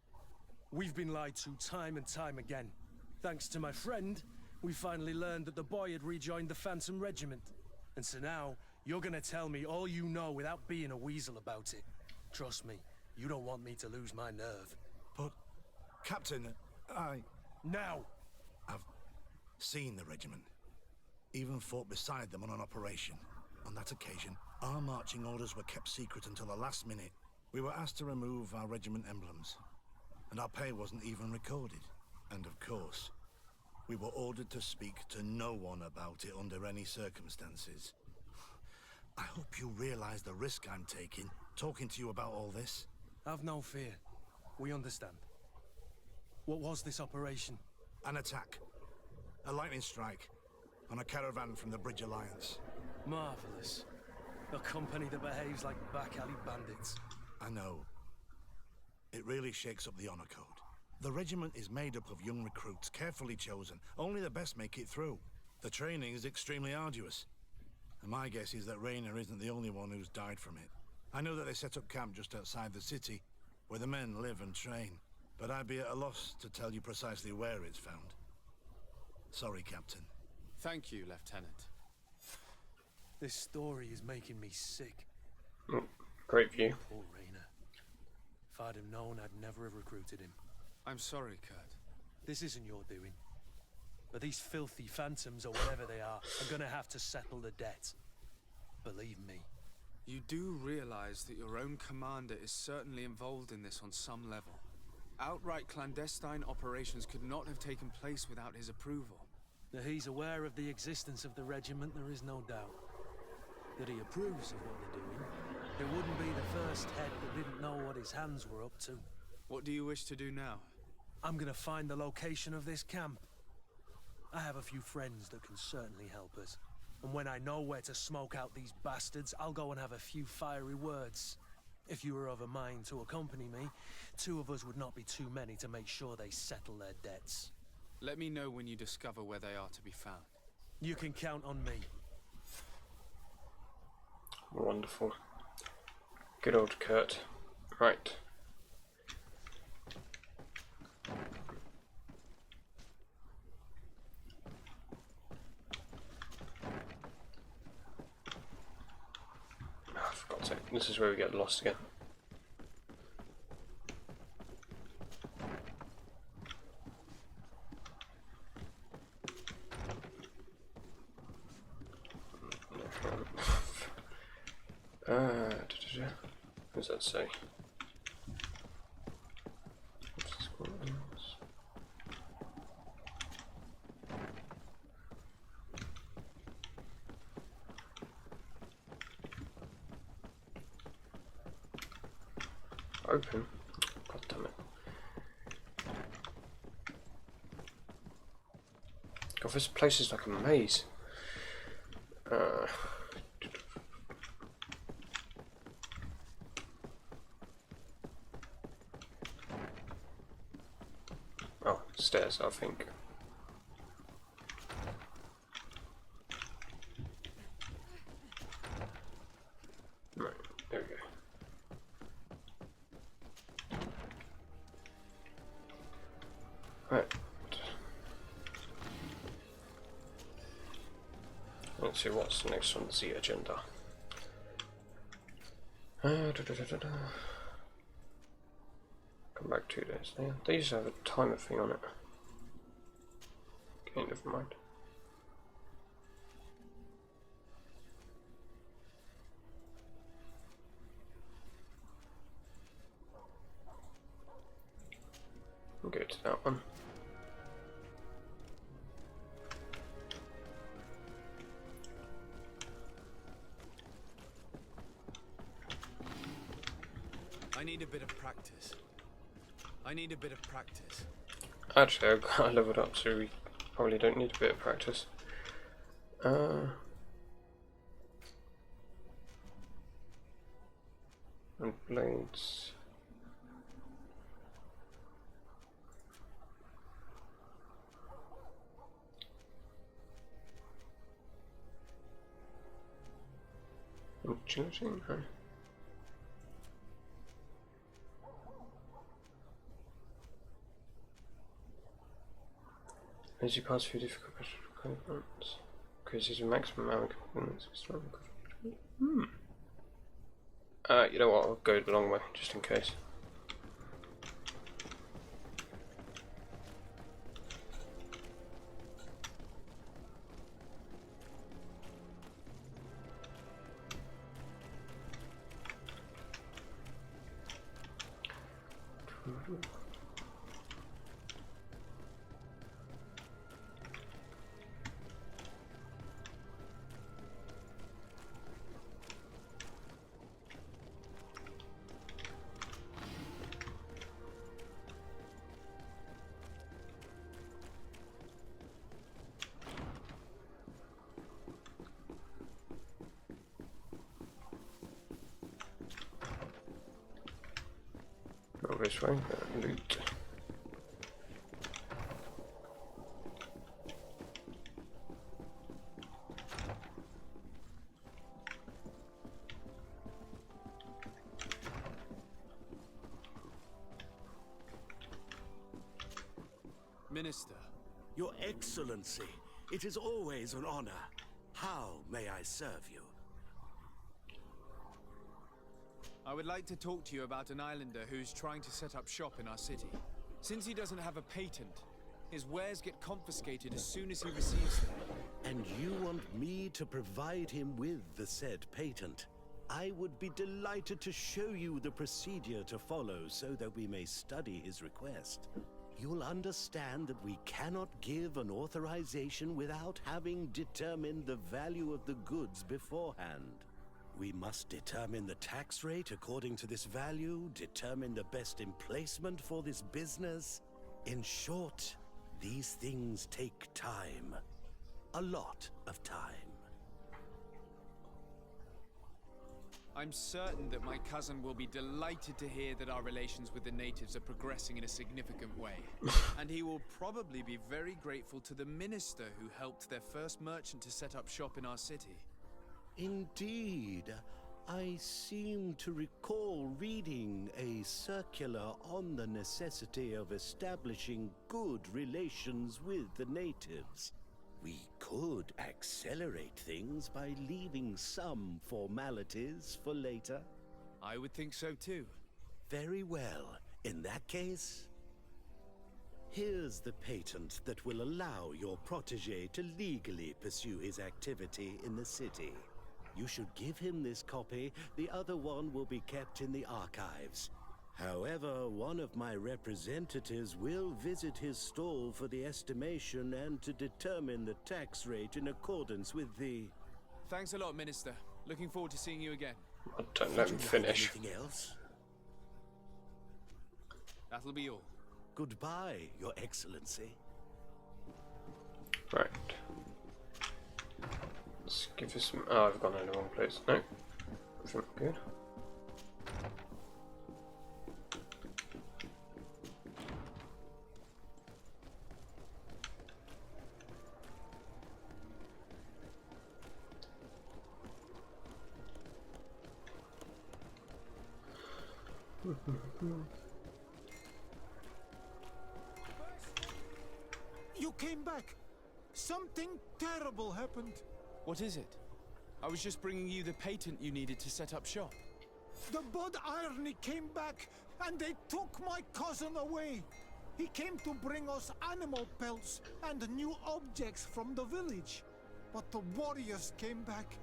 [SPEAKER 9] We've been lied to time and time again. Thanks to my friend, we finally learned that the boy had rejoined the Phantom Regiment. And so now, you're gonna tell me all you know without being a weasel about it. Trust me, you don't want me to lose my nerve.
[SPEAKER 2] But, Captain,
[SPEAKER 9] Now!
[SPEAKER 2] I've seen the regiment. Even fought beside them on an operation. On that occasion, our marching orders were kept secret until the last minute. We were asked to remove our regiment emblems. And our pay wasn't even recorded. And of course, we were ordered to speak to no one about it under any circumstances. I hope you realize the risk I'm taking, talking to you about all this.
[SPEAKER 9] Have no fear. We understand. What was this operation?
[SPEAKER 2] An attack. A lightning strike. On a caravan from the Bridge Alliance.
[SPEAKER 9] Marvelous. A company that behaves like back alley bandits.
[SPEAKER 2] I know. It really shakes up the honor code. The regiment is made up of young recruits, carefully chosen. Only the best make it through. The training is extremely arduous. And my guess is that Rainer isn't the only one who's died from it. I know that they set up camp just outside the city, where the men live and train. But I'd be at a loss to tell you precisely where it's found. Sorry, Captain.
[SPEAKER 3] Thank you, Lieutenant.
[SPEAKER 9] This story is making me sick.
[SPEAKER 1] Great view.
[SPEAKER 9] Poor Rainer. If I'd have known, I'd never have recruited him.
[SPEAKER 3] I'm sorry, Kurt.
[SPEAKER 9] This isn't your doing. But these filthy phantoms, or whatever they are gonna have to settle the debt. Believe me.
[SPEAKER 3] You do realize that your own commander is certainly involved in this on some level. Outright clandestine operations could not have taken place without his approval.
[SPEAKER 9] That he's aware of the existence of the regiment, there is no doubt. That he approves of what they're doing. It wouldn't be the first head that didn't know what his hands were up to.
[SPEAKER 3] What do you wish to do now?
[SPEAKER 9] I'm gonna find the location of this camp. I have a few friends that can certainly help us. And when I know where to smoke out these bastards, I'll go and have a few fiery words. If you were of a mind to accompany me, 2 of us would not be too many to make sure they settle their debts.
[SPEAKER 3] Let me know when you discover where they are to be found.
[SPEAKER 9] You can count on me.
[SPEAKER 1] Wonderful. Good old Kurt. Right. Oh, for God's sake. This is where we get lost again. What does that say? Open. God damn it. God, this place is like a maze. Oh, stairs, I think. Right, there we go. Right. Let's see what's next on the agenda. Come back 2 days. They used to have a timer thing on it. Okay, never mind. We'll go to that one.
[SPEAKER 3] I need a bit of practice.
[SPEAKER 1] Actually, I leveled up, so we probably don't need a bit of practice. And blades. Agility? No. As you pass through difficult components, increases your maximum ammo components. You know what? I'll go the long way just in case. Not this way, but loot.
[SPEAKER 3] Minister.
[SPEAKER 12] Your Excellency, it is always an honor. How may I serve you?
[SPEAKER 3] I would like to talk to you about an islander who's trying to set up shop in our city. Since he doesn't have a patent, his wares get confiscated as soon as he receives them.
[SPEAKER 12] And you want me to provide him with the said patent? I would be delighted to show you the procedure to follow so that we may study his request. You'll understand that we cannot give an authorization without having determined the value of the goods beforehand. We must determine the tax rate according to this value, determine the best emplacement for this business. In short, these things take time. A lot of time.
[SPEAKER 3] I'm certain that my cousin will be delighted to hear that our relations with the natives are progressing in a significant way. And he will probably be very grateful to the minister who helped their first merchant to set up shop in our city.
[SPEAKER 12] Indeed. I seem to recall reading a circular on the necessity of establishing good relations with the natives. We could accelerate things by leaving some formalities for later.
[SPEAKER 3] I would think so too.
[SPEAKER 12] Very well. In that case, here's the patent that will allow your protege to legally pursue his activity in the city. You should give him this copy. The other one will be kept in the archives. However, one of my representatives will visit his stall for the estimation and to determine the tax rate in accordance with the...
[SPEAKER 3] Thanks a lot, Minister. Looking forward to seeing you again.
[SPEAKER 1] Don't let him finish.
[SPEAKER 12] Anything else?
[SPEAKER 3] That'll be all.
[SPEAKER 12] Goodbye, Your Excellency.
[SPEAKER 1] Right. Let's give us some... Oh, I've gone in the wrong place. No. I think we're good.
[SPEAKER 9] You came back! Something terrible happened.
[SPEAKER 3] What is it? I was just bringing you the patent you needed to set up shop.
[SPEAKER 11] The Bud Irony came back, and they took my cousin away. He came to bring us animal pelts and new objects from the village. But the warriors came back.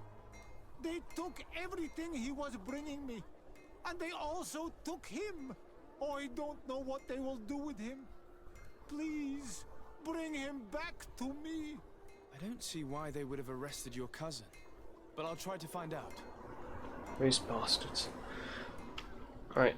[SPEAKER 11] They took everything he was bringing me. And they also took him. I don't know what they will do with him. Please, bring him back to me.
[SPEAKER 3] I don't see why they would have arrested your cousin, but I'll try to find out.
[SPEAKER 1] These bastards. Right.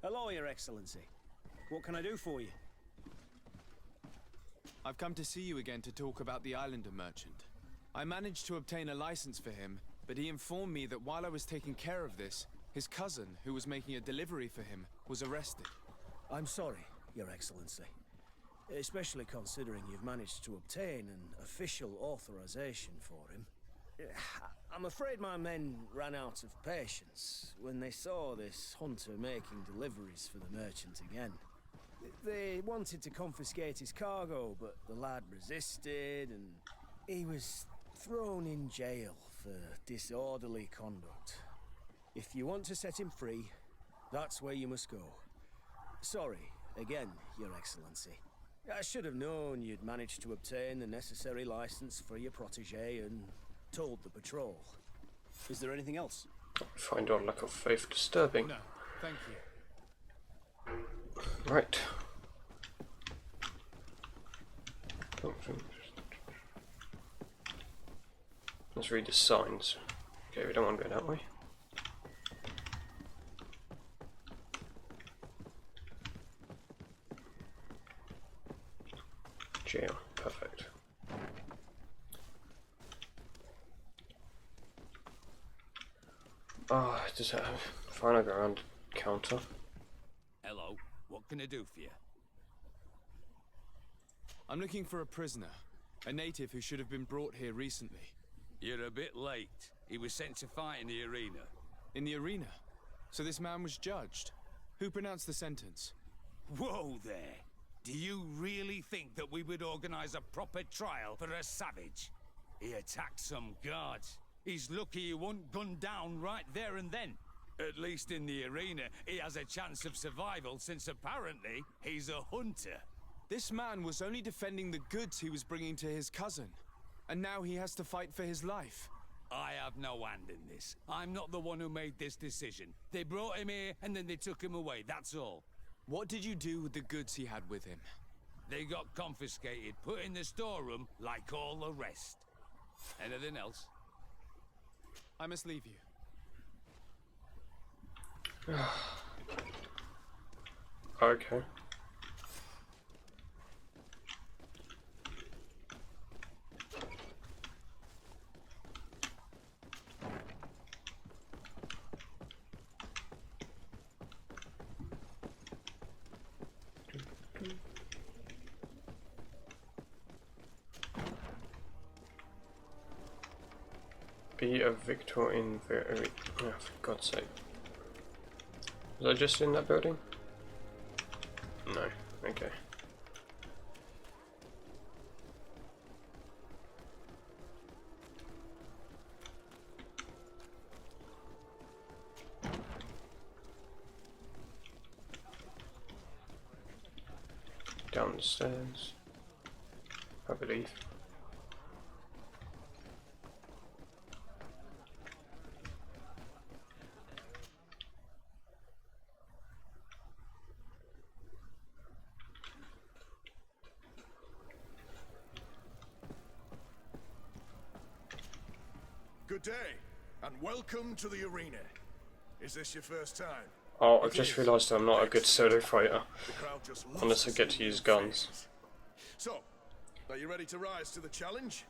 [SPEAKER 8] Hello, Your Excellency. What can I do for you?
[SPEAKER 3] I've come to see you again to talk about the Islander merchant. I managed to obtain a license for him, but he informed me that while I was taking care of this, his cousin, who was making a delivery for him, was arrested.
[SPEAKER 8] I'm sorry, Your Excellency. Especially considering you've managed to obtain an official authorization for him. I'm afraid my men ran out of patience when they saw this hunter making deliveries for the merchant again. They wanted to confiscate his cargo, but the lad resisted and he was thrown in jail for disorderly conduct. If you want to set him free, that's where you must go. Sorry, again, Your Excellency. I should have known you'd managed to obtain the necessary license for your protege and told the patrol. Is there anything else?
[SPEAKER 1] I find your lack of faith disturbing.
[SPEAKER 3] No, thank you.
[SPEAKER 1] Right. Let's read the signs. Okay, we don't want to go that way. Jail. Perfect. Oh, does that have final go around counter?
[SPEAKER 17] Hello, what can I do for you?
[SPEAKER 3] I'm looking for a prisoner, a native who should have been brought here recently.
[SPEAKER 17] You're a bit late. He was sent to fight in the arena.
[SPEAKER 3] In the arena? So this man was judged? Who pronounced the sentence?
[SPEAKER 17] Whoa there! Do you really think that we would organize a proper trial for a savage? He attacked some guards. He's lucky he wasn't gunned down right there and then. At least in the arena, he has a chance of survival since apparently he's a hunter.
[SPEAKER 3] This man was only defending the goods he was bringing to his cousin. And now he has to fight for his life.
[SPEAKER 17] I have no hand in this. I'm not the one who made this decision. They brought him here and then they took him away, that's all.
[SPEAKER 3] What did you do with the goods he had with him?
[SPEAKER 17] They got confiscated, put in the storeroom like all the rest. Anything else?
[SPEAKER 3] I must leave you.
[SPEAKER 1] Okay. Be a victor in very... Oh, for God's sake. Was I just in that building? No. Okay. Downstairs, I believe.
[SPEAKER 22] Good day, and welcome to the arena. Is this your first time?
[SPEAKER 1] Oh, I've just realised I'm not a good solo fighter, unless I get to use guns.
[SPEAKER 22] So, are you ready to rise to the challenge?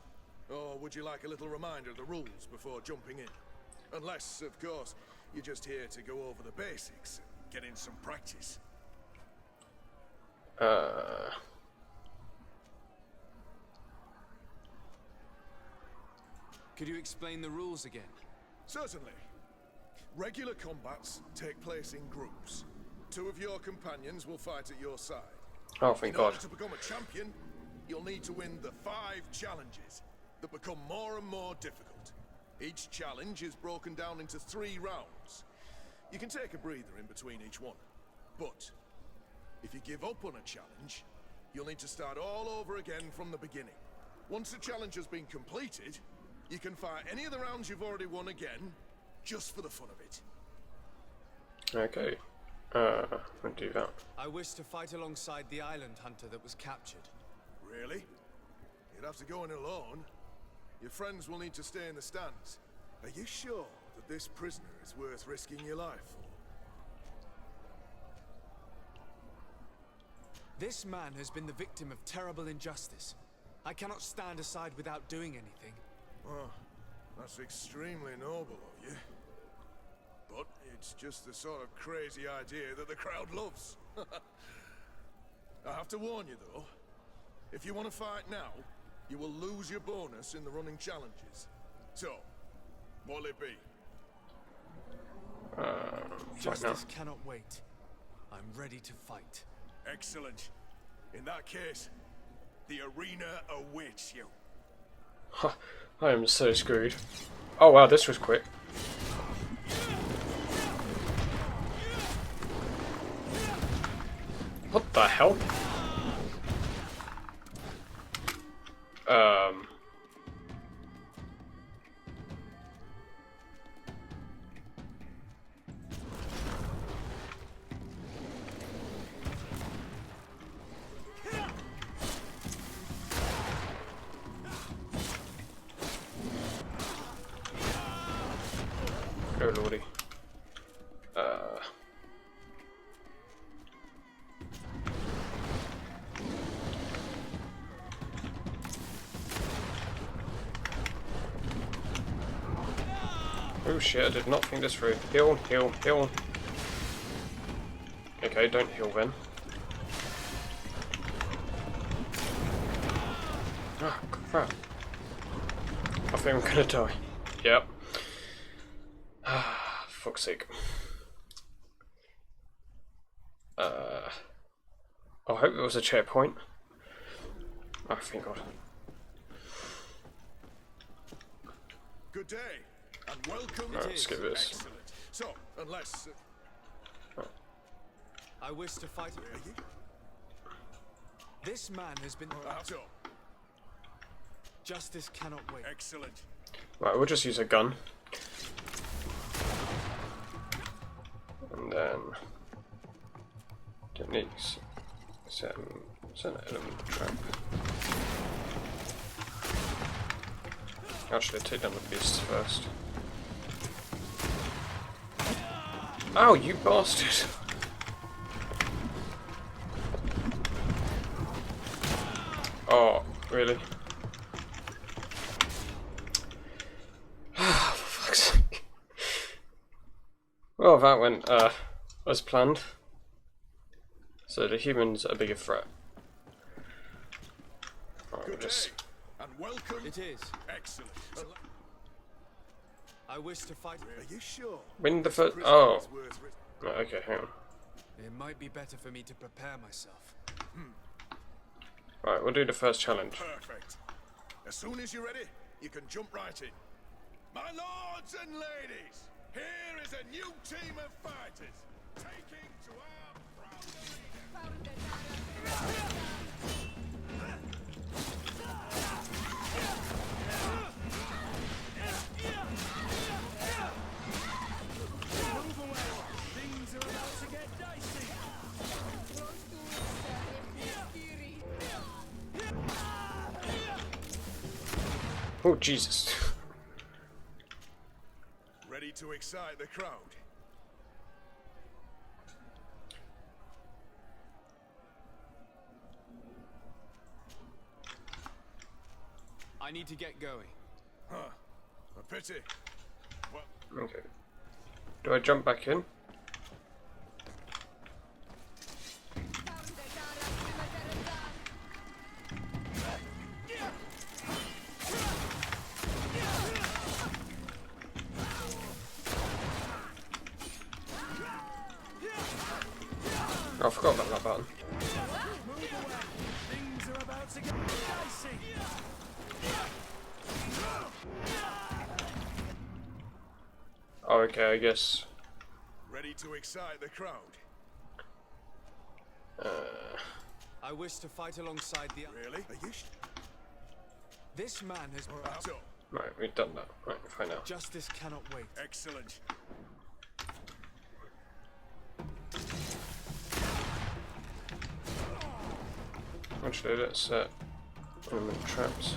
[SPEAKER 22] Or would you like a little reminder of the rules before jumping in? Unless, of course, you're just here to go over the basics and get in some practice.
[SPEAKER 3] Could you explain the rules again?
[SPEAKER 22] Certainly. Regular combats take place in groups. 2 of your companions will fight at your side.
[SPEAKER 1] Oh, thank
[SPEAKER 22] In order
[SPEAKER 1] God.
[SPEAKER 22] to become a champion, you'll need to win the 5 challenges that become more and more difficult. Each challenge is broken down into 3 rounds. You can take a breather in between each one. But if you give up on a challenge, you'll need to start all over again from the beginning. Once the challenge has been completed, you can fight any of the rounds you've already won again, just for the fun of it.
[SPEAKER 1] Okay. I'll do that.
[SPEAKER 3] I wish to fight alongside the island hunter that was captured.
[SPEAKER 22] Really? You'd have to go in alone. Your friends will need to stay in the stands. Are you sure that this prisoner is worth risking your life for?
[SPEAKER 3] This man has been the victim of terrible injustice. I cannot stand aside without doing anything.
[SPEAKER 22] Oh, that's extremely noble of you. But it's just the sort of crazy idea that the crowd loves. I have to warn you though, if you want to fight now, you will lose your bonus in the running challenges. So, what'll it be?
[SPEAKER 3] Justice cannot wait. I'm ready to fight.
[SPEAKER 22] Excellent. In that case, the arena awaits you.
[SPEAKER 1] I am so screwed. Oh wow, this was quick. What the hell? Oh lordy. Oh shit, I did not think this through. Heal, heal, heal. Okay, don't heal then. Ah, crap. I think I'm gonna die. Yep. Ah, fuck's sake. I hope it was a checkpoint. Oh, thank God.
[SPEAKER 22] Good day, and welcome.
[SPEAKER 1] Let's skip this.
[SPEAKER 22] Excellent. So, unless...
[SPEAKER 3] I wish to fight. This man has been... Justice cannot wait.
[SPEAKER 22] Excellent.
[SPEAKER 1] Right, we'll just use a gun. And then... techniques. Set an element trap. Actually, take down the beasts first. Oh, you bastard! Oh, really? For fuck's sake. Well, that went as planned. So the humans are a bigger threat. Right, we'll just...
[SPEAKER 22] and welcome.
[SPEAKER 3] It is.
[SPEAKER 22] Excellent.
[SPEAKER 3] I wish to fight.
[SPEAKER 22] Are you sure?
[SPEAKER 1] Win the first... Oh. Right, okay, hang on.
[SPEAKER 3] It might be better for me to prepare myself.
[SPEAKER 1] Right, we'll do the first challenge.
[SPEAKER 22] Perfect. As soon as you're ready, you can jump right in. My lords and ladies, here is a new team of fighters, taking to our proud arena.
[SPEAKER 11] Move away. Things are about to get dicey.
[SPEAKER 1] Oh, Jesus.
[SPEAKER 22] Ready to excite the crowd?
[SPEAKER 3] I need to get going.
[SPEAKER 22] Huh. A pity.
[SPEAKER 1] Okay. Do I jump back in? Oh, I forgot about that button.
[SPEAKER 9] Things are about to get dicey.
[SPEAKER 1] Oh, okay, I guess.
[SPEAKER 22] Ready to excite the crowd?
[SPEAKER 3] I wish to fight alongside the...
[SPEAKER 22] Really? Are you
[SPEAKER 3] This man has...
[SPEAKER 1] Right, we've done that. Right, fine now.
[SPEAKER 3] Justice cannot wait.
[SPEAKER 22] Excellent.
[SPEAKER 1] Actually, let's set element traps.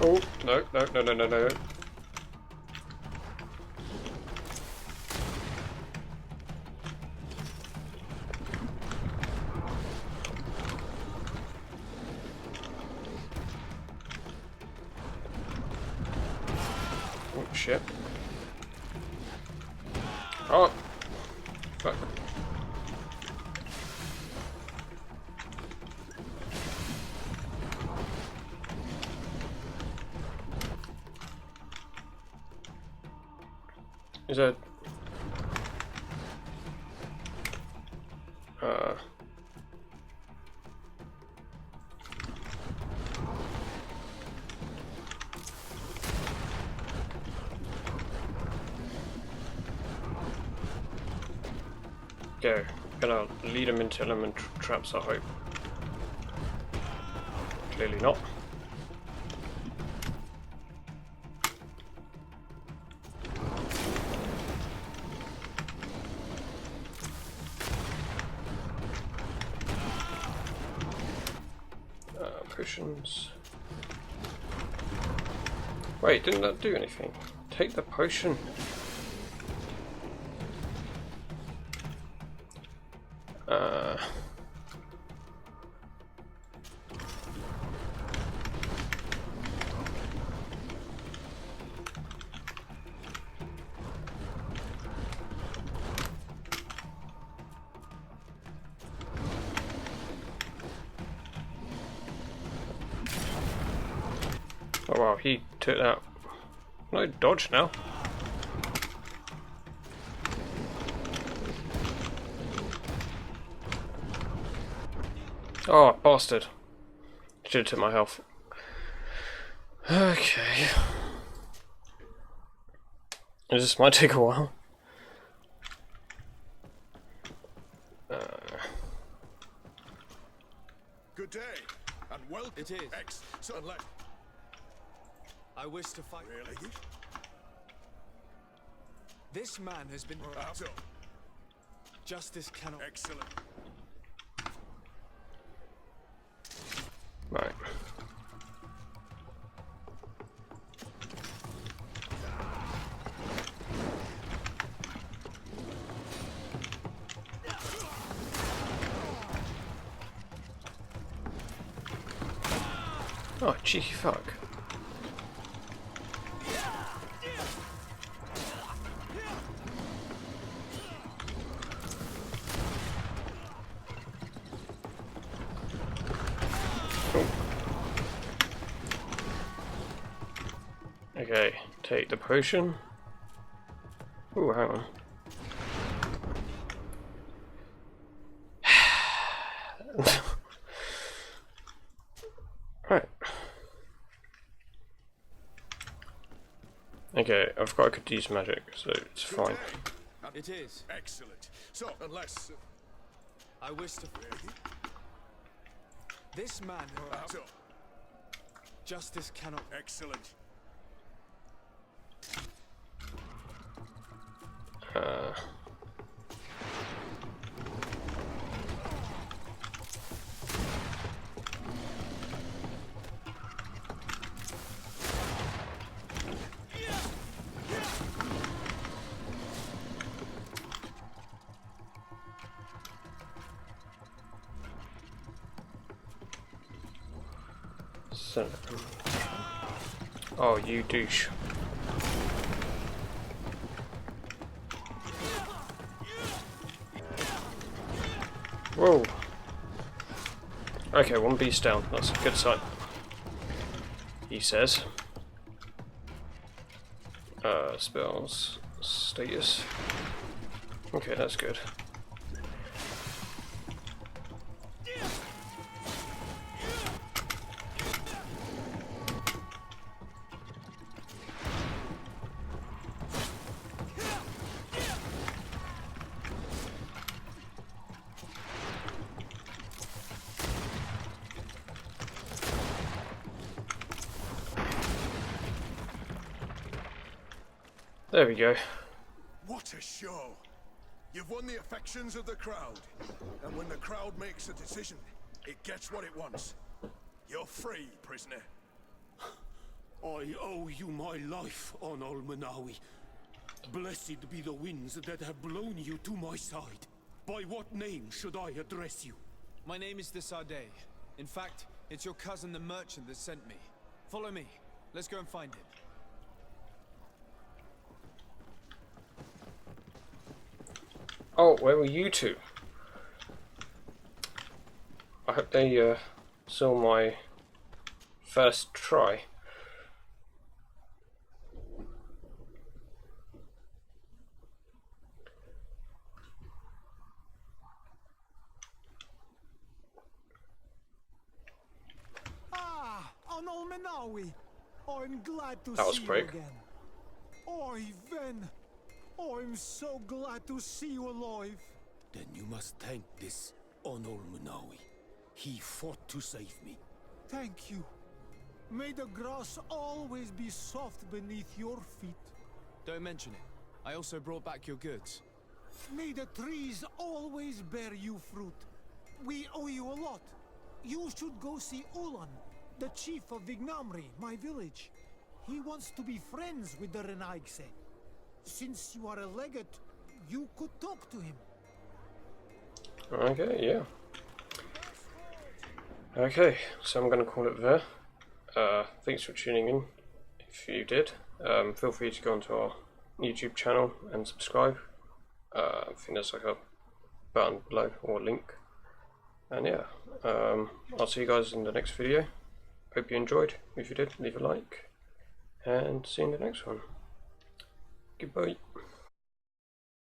[SPEAKER 1] Oh, no, no, no, no, no, no. Oh, shit. Oh! Fuck. Is that... Go. Gonna lead him into element traps, I hope. Clearly not. Potions. Wait, didn't that do anything? Take the potion. Oh wow, he took that. No dodge now. Oh, bastard. Should have took my health. Okay. This might take a while.
[SPEAKER 22] Good day, and welcome.
[SPEAKER 3] It is.
[SPEAKER 22] Excellent.
[SPEAKER 3] I wish to fight.
[SPEAKER 22] Really?
[SPEAKER 3] This man has been... Justice cannot...
[SPEAKER 22] Excellent.
[SPEAKER 1] Right. Oh, cheeky fuck. Okay, take the potion. Ooh, hang on. Right. Okay, I've got I could use magic, so it's fine.
[SPEAKER 3] It is.
[SPEAKER 22] Excellent. So, unless...
[SPEAKER 3] I wish to... This man... Justice cannot...
[SPEAKER 22] Excellent.
[SPEAKER 1] So, oh, you douche. Whoa. Okay, one beast down. That's a good sign. He says. Spells. Status. Okay, that's good. There we go.
[SPEAKER 22] What a show! You've won the affections of the crowd. And when the crowd makes a decision, it gets what it wants. You're free, prisoner.
[SPEAKER 7] I owe you my life, Onol Manawi. Blessed be the winds that have blown you to my side. By what name should I address you?
[SPEAKER 3] My name is Desade. In fact, it's your cousin the merchant that sent me. Follow me. Let's go and find him.
[SPEAKER 1] Oh, where were you two? I hope they saw my first try.
[SPEAKER 11] Ah, Onol Manawi. I'm glad to
[SPEAKER 1] That was
[SPEAKER 11] see you
[SPEAKER 1] quick.
[SPEAKER 11] again. Oi, Ven. I'm so glad to see you alive.
[SPEAKER 7] Then you must thank this Onol Manawi. He fought to save me.
[SPEAKER 11] Thank you. May the grass always be soft beneath your feet.
[SPEAKER 3] Don't mention it. I also brought back your goods.
[SPEAKER 11] May the trees always bear you fruit. We owe you a lot. You should go see Ulan, the chief of Vignamri, my village. He wants to be friends with the Renaigse. Since you are a legate, you could talk to him.
[SPEAKER 1] Okay, yeah. Okay, so I'm going to call it there. Thanks for tuning in. If you did, feel free to go onto our YouTube channel and subscribe. I think there's like a button below or a link. And yeah, I'll see you guys in the next video. Hope you enjoyed. If you did, leave a like. And see you in the next one. Goodbye.